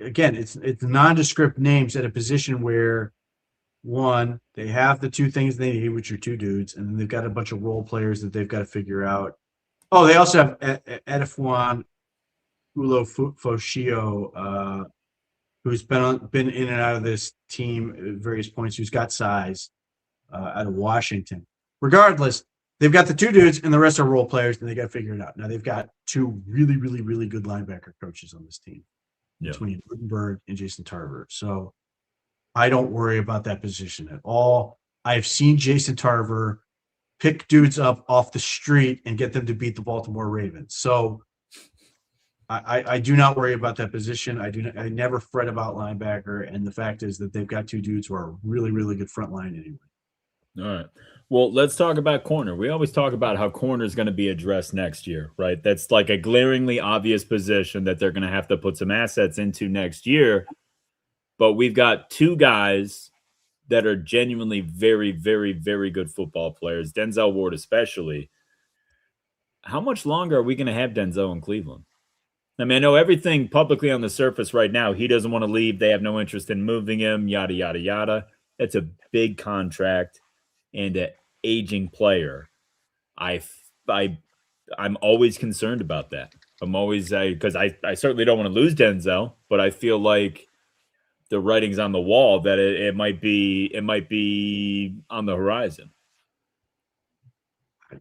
again, it's nondescript names at a position where one, they have the two things they need, which are two dudes, and then they've got a bunch of role players that they've got to figure out. Oh, they also have Edifwan Ulo Foshio, who's been in and out of this team at various points, who's got size, out of Washington. Regardless, they've got the two dudes, and the rest are role players, and they got to figure it out. Now they've got two really, really, really good linebacker coaches on this team, between Rutenberg and Jason Tarver. So I don't worry about that position at all. I've seen Jason Tarver pick dudes up off the street and get them to beat the Baltimore Ravens. So I do not worry about that position. I never fret about linebacker. And the fact is that they've got two dudes who are really, really good front line anyway. All right. Well, let's talk about corner. We always talk about how corner is going to be addressed next year, right? That's like a glaringly obvious position that they're going to have to put some assets into next year. But we've got two guys that are genuinely very, very, very good football players, Denzel Ward especially. How much longer are we going to have Denzel in Cleveland? I mean, I know everything publicly on the surface right now. He doesn't want to leave. They have no interest in moving him, yada, yada, yada. That's a big contract and an aging player. I'm always concerned about that. I'm always, because I certainly don't want to lose Denzel, but I feel like the writing's on the wall that it might be on the horizon. I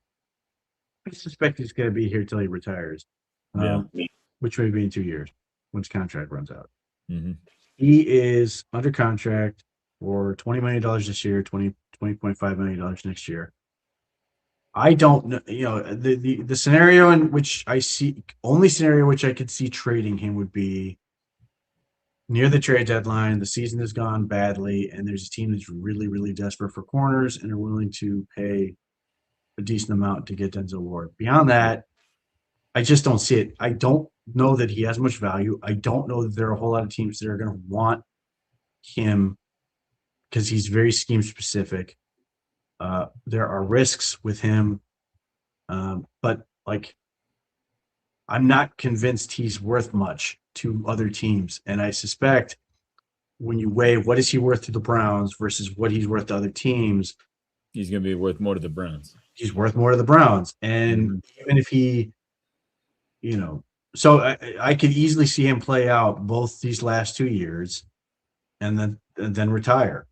suspect he's going to be here till he retires, which may be in 2 years when his contract runs out. Mm-hmm. He is under contract for $20 million this year, $20.5 million next year. I don't know, the scenario in which I see, only scenario which I could see trading him would be near the trade deadline. The season has gone badly, and there's a team that's really, really desperate for corners and are willing to pay a decent amount to get Denzel Ward. Beyond that, I just don't see it. I don't know that he has much value. I don't know that there are a whole lot of teams that are going to want him because he's very scheme specific. There are risks with him, but like, I'm not convinced he's worth much to other teams. And I suspect when you weigh what is he worth to the Browns versus what he's worth to other teams, he's going to be worth more to the Browns. He's worth more to the Browns. And even if he, so I could easily see him play out both these last 2 years and then retire.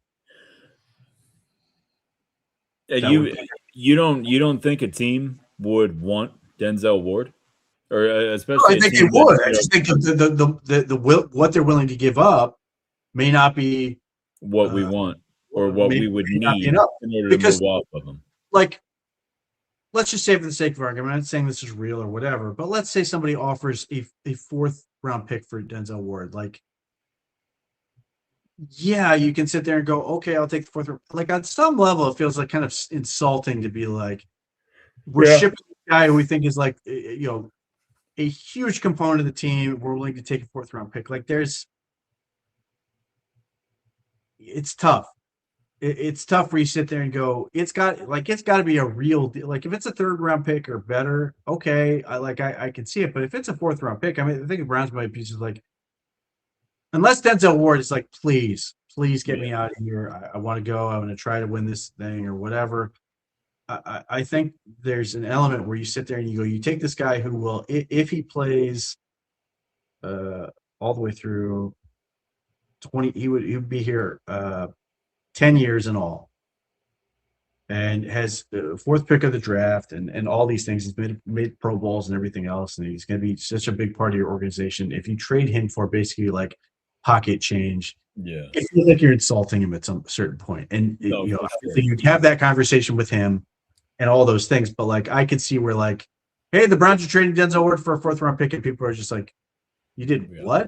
And you don't think a team would want Denzel Ward, or especially? I think they would. I just think the what they're willing to give up may not be what we want or what we would need in order to move off of them. Like, let's just say, for the sake of argument, I'm not saying this is real or whatever, but let's say somebody offers a fourth round pick for Denzel Ward. Like, yeah, you can sit there and go, okay, I'll take the fourth round. Like, on some level, it feels like kind of insulting to be like, we're shipping a guy who we think is like, a huge component of the team. We're willing to take a fourth round pick. Like, it's tough. It's tough where you sit there and go, it's got to be a real deal. Like, if it's a third round pick or better, okay, I can see it. But if it's a fourth round pick, I mean, I think the Browns might be just like, unless Denzel Ward is like, please get me out of here. I want to go. I'm going to try to win this thing or whatever. I think there's an element where you sit there and you go, you take this guy who will, if he plays all the way through 20, he would be here 10 years in all, and has the fourth pick of the draft and all these things. He's made Pro Bowls and everything else, and he's going to be such a big part of your organization. If you trade him for basically like pocket change, it feels like you're insulting him at some certain point. And obviously you'd have that conversation with him and all those things. But like, I could see where like, hey, the Browns are trading Denzel Ward for a fourth round pick, and people are just like, you did what?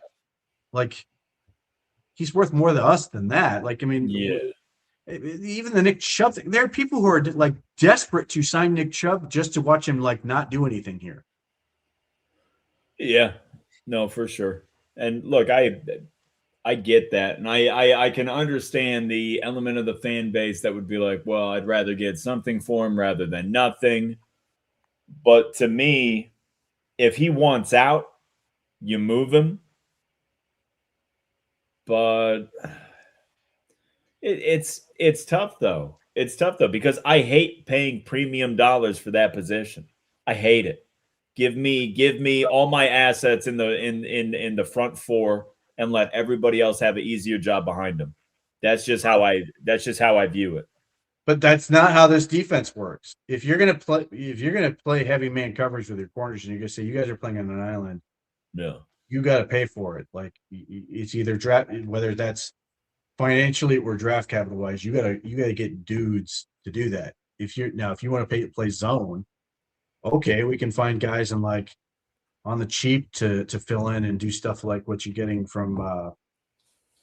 Like, he's worth more to us than that. Like, I mean, even the Nick Chubb thing, there are people who are like desperate to sign Nick Chubb just to watch him like not do anything here. Yeah, no, for sure. And look, I get that. And I can understand the element of the fan base that would be like, well, I'd rather get something for him rather than nothing. But to me, if he wants out, you move him. But it's tough though. It's tough though, because I hate paying premium dollars for that position. I hate it. Give me all my assets in the front four and let everybody else have an easier job behind them. That's just how I view it. But that's not how this defense works. If you're gonna play heavy man coverage with your corners, and you're gonna say you guys are playing on an island, Yeah. you got to pay for it. Like it's either draft, whether that's financially or draft capital wise, you gotta get dudes to do that. If you want to play zone, okay, we can find guys in like on the cheap to fill in and do stuff like what you're getting from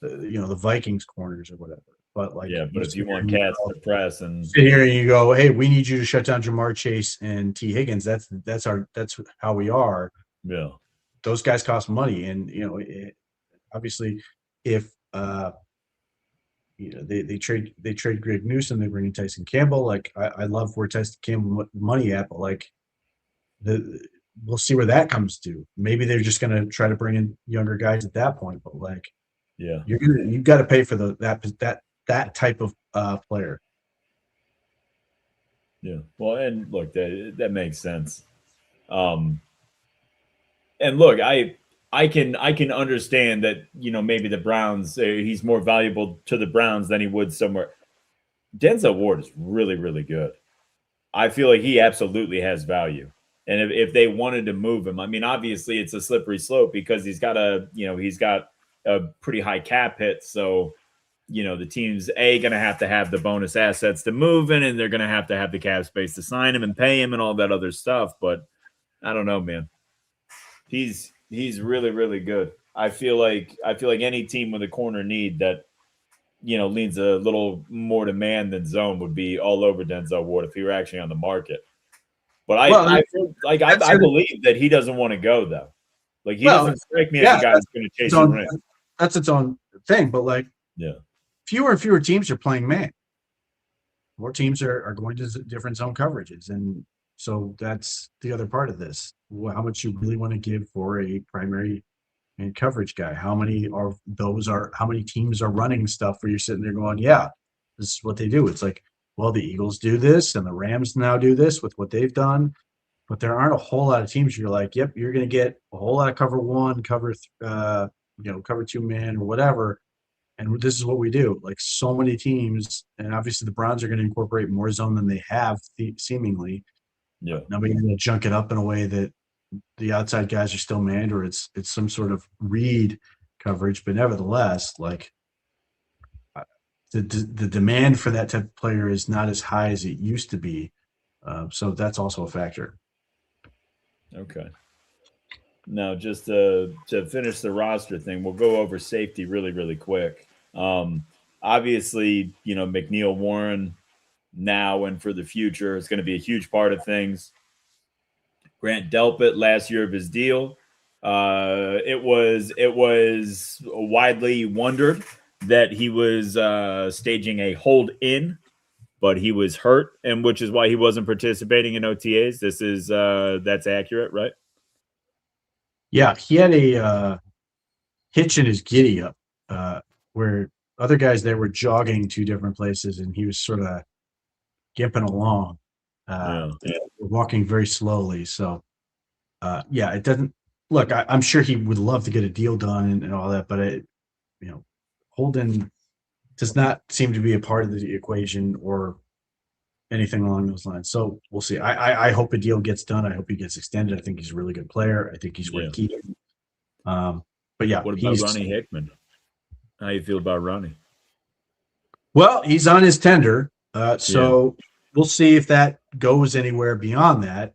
the Vikings corners or whatever. But like, yeah, but if you want cats to press and sit here and you go, hey, we need you to shut down Jamar Chase and T Higgins. That's how we are. Yeah. Those guys cost money, and obviously, if they trade Greg Newsom, they bring in Tyson Campbell. Like I love where Tyson Campbell money at, but like we'll see where that comes to. Maybe they're just gonna try to bring in younger guys at that point, but like, yeah, you've got to pay for that type of player. Yeah. Well, and look, that makes sense. And look, I can understand that, maybe the Browns, he's more valuable to the Browns than he would somewhere. Denzel Ward is really, really good. I feel like he absolutely has value. And if they wanted to move him, I mean, obviously it's a slippery slope because he's got a pretty high cap hit. So, the team's going to have the bonus assets to move in, and they're going to have the cap space to sign him and pay him and all that other stuff. But I don't know, man. He's really, really good. I feel like any team with a corner need that, leans a little more to man than zone would be all over Denzel Ward if he were actually on the market. But I believe that he doesn't want to go though. Like he doesn't strike me as a guy that's going to chase the ring. That's its own thing. But like, fewer and fewer teams are playing man. More teams are going to different zone coverages, and so that's the other part of this. How much you really want to give for a primary and coverage guy? How many teams are running stuff where you're sitting there going, yeah, this is what they do. It's like, well, the Eagles do this and the Rams now do this with what they've done, but there aren't a whole lot of teams you're like, yep, you're going to get a whole lot of cover one, cover two man or whatever. And this is what we do. Like so many teams, and obviously the Browns are going to incorporate more zone than they have seemingly. Yeah. Nobody's going to junk it up in a way that the outside guys are still manned, or it's some sort of read coverage. But nevertheless, like the demand for that type of player is not as high as it used to be. So that's also a factor. Okay. Now, just to finish the roster thing, we'll go over safety really, really quick. Obviously, McNeil, Warren now and for the future is going to be a huge part of things. Grant Delpit, last year of his deal, it was widely wondered that he was staging a hold in, but he was hurt, and which is why he wasn't participating in OTAs. This is that's accurate, right? Yeah, he had a hitch in his giddy up where other guys there were jogging to different places, and he was sort of gimping along, walking very slowly. So, it doesn't look. I'm sure he would love to get a deal done and all that, but Holden does not seem to be a part of the equation or anything along those lines. So we'll see. I hope a deal gets done. I hope he gets extended. I think he's a really good player. I think he's worth keeping. But yeah, what about Ronnie Hickman? How you feel about Ronnie? Well, he's on his tender, so we'll see if that goes anywhere beyond that.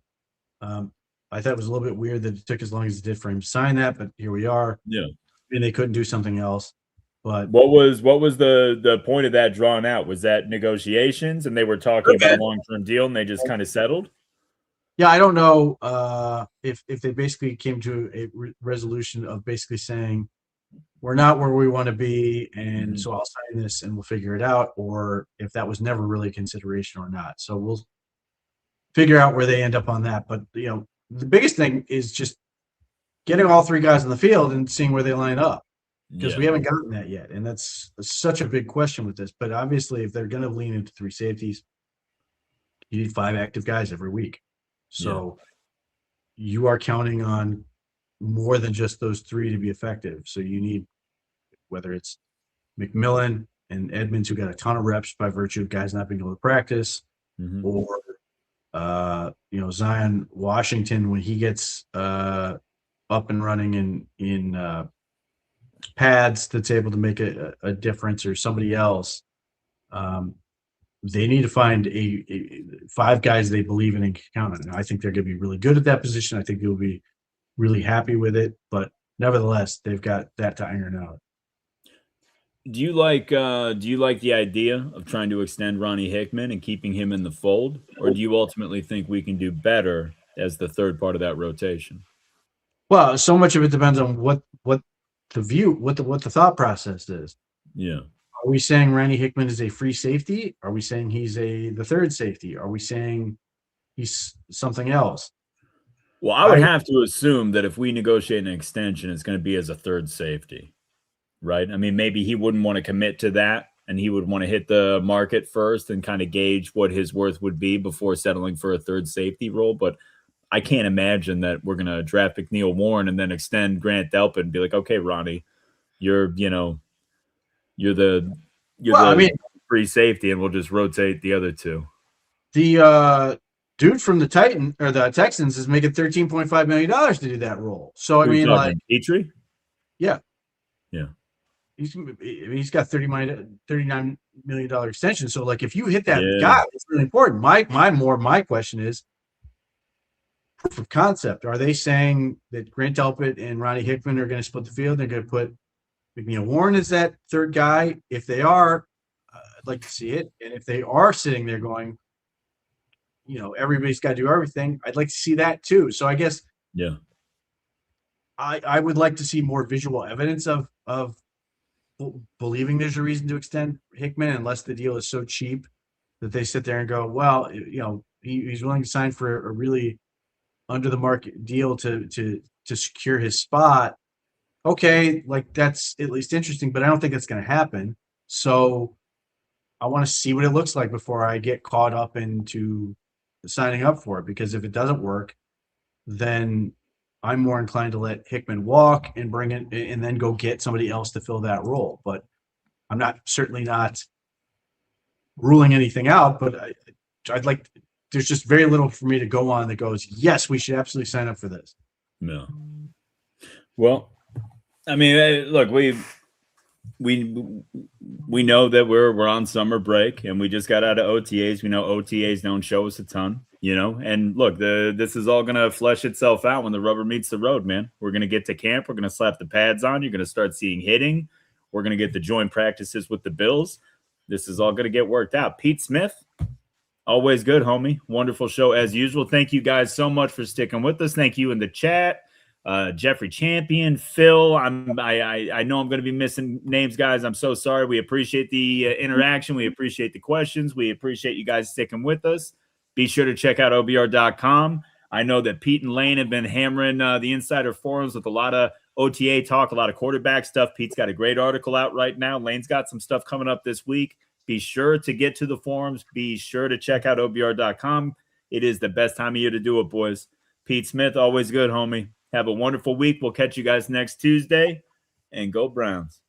I thought it was a little bit weird that it took as long as it did for him to sign that, but here we are. Yeah, and they couldn't do something else. But what was the point of that drawn out? Was that negotiations and they were talking about a long-term deal and they just kind of settled? Yeah, I don't know if they basically came to a resolution of basically saying we're not where we want to be, and so I'll sign this and we'll figure it out, or if that was never really a consideration or not. So we'll figure out where they end up on that. But the biggest thing is just getting all three guys on the field and seeing where they line up. Because we haven't gotten that yet, and that's such a big question with this. But obviously, if they're going to lean into three safeties, you need 5 active guys every week. So you are counting on more than just those 3 to be effective. So you need whether it's McMillan and Edmonds, who got a ton of reps by virtue of guys not being able to practice, or Zion Washington when he gets up and running in pads that's able to make a difference, or somebody else. They need to find a 5 guys they believe in and can count on. And I think they're going to be really good at that position. I think they'll be really happy with it. But nevertheless, they've got that to iron out. Do you like the idea of trying to extend Ronnie Hickman and keeping him in the fold, or do you ultimately think we can do better as the third part of that rotation? Well, so much of it depends on what the thought process is. Yeah. Are we saying Randy Hickman is a free safety? Are we saying he's the third safety? Are we saying he's something else? Well, I would have to assume that if we negotiate an extension, it's going to be as a third safety, right? I mean, maybe he wouldn't want to commit to that, and he would want to hit the market first and kind of gauge what his worth would be before settling for a third safety role. But I can't imagine that we're going to draft McNeil Warren and then extend Grant Delpit and be like, okay, Ronnie, you're the free safety, and we'll just rotate the other two. The dude from the Texans is making $13.5 million to do that role. So I mean, like Petrie? Yeah. Yeah. He's got $39 million extension. So like if you hit that guy, it's really important. My question is proof of concept. Are they saying that Grant Delpit and Ronnie Hickman are going to split the field? They're going to put McNeil Warren as that third guy. If they are, I'd like to see it. And if they are sitting there going, everybody's got to do everything, I'd like to see that too. So I guess I would like to see more visual evidence of believing there's a reason to extend Hickman, unless the deal is so cheap that they sit there and go, well, he's willing to sign for a really under the market deal to secure his spot. Okay, like that's at least interesting, but I don't think that's going to happen. So I want to see what it looks like before I get caught up into signing up for it, because if it doesn't work, then I'm more inclined to let Hickman walk and bring it and then go get somebody else to fill that role. But I'm certainly not ruling anything out, but I'd like, there's just very little for me to go on that goes, yes, we should absolutely sign up for this. No. Well, I mean, look, we know that we're on summer break and we just got out of OTAs. We know OTAs don't show us a ton, and look, this is all going to flesh itself out when the rubber meets the road, man. We're going to get to camp. We're going to slap the pads on. You're going to start seeing hitting. We're going to get the joint practices with the Bills. This is all going to get worked out. Pete Smith, always good, homie. Wonderful show as usual. Thank you guys so much for sticking with us. Thank you in the chat. Jeffrey Champion, Phil. I know I'm going to be missing names, guys. I'm so sorry. We appreciate the interaction. We appreciate the questions. We appreciate you guys sticking with us. Be sure to check out OBR.com. I know that Pete and Lane have been hammering the insider forums with a lot of OTA talk, a lot of quarterback stuff. Pete's got a great article out right now. Lane's got some stuff coming up this week. Be sure to get to the forums. Be sure to check out OBR.com. It is the best time of year to do it, boys. Pete Smith, always good, homie. Have a wonderful week. We'll catch you guys next Tuesday. And go Browns.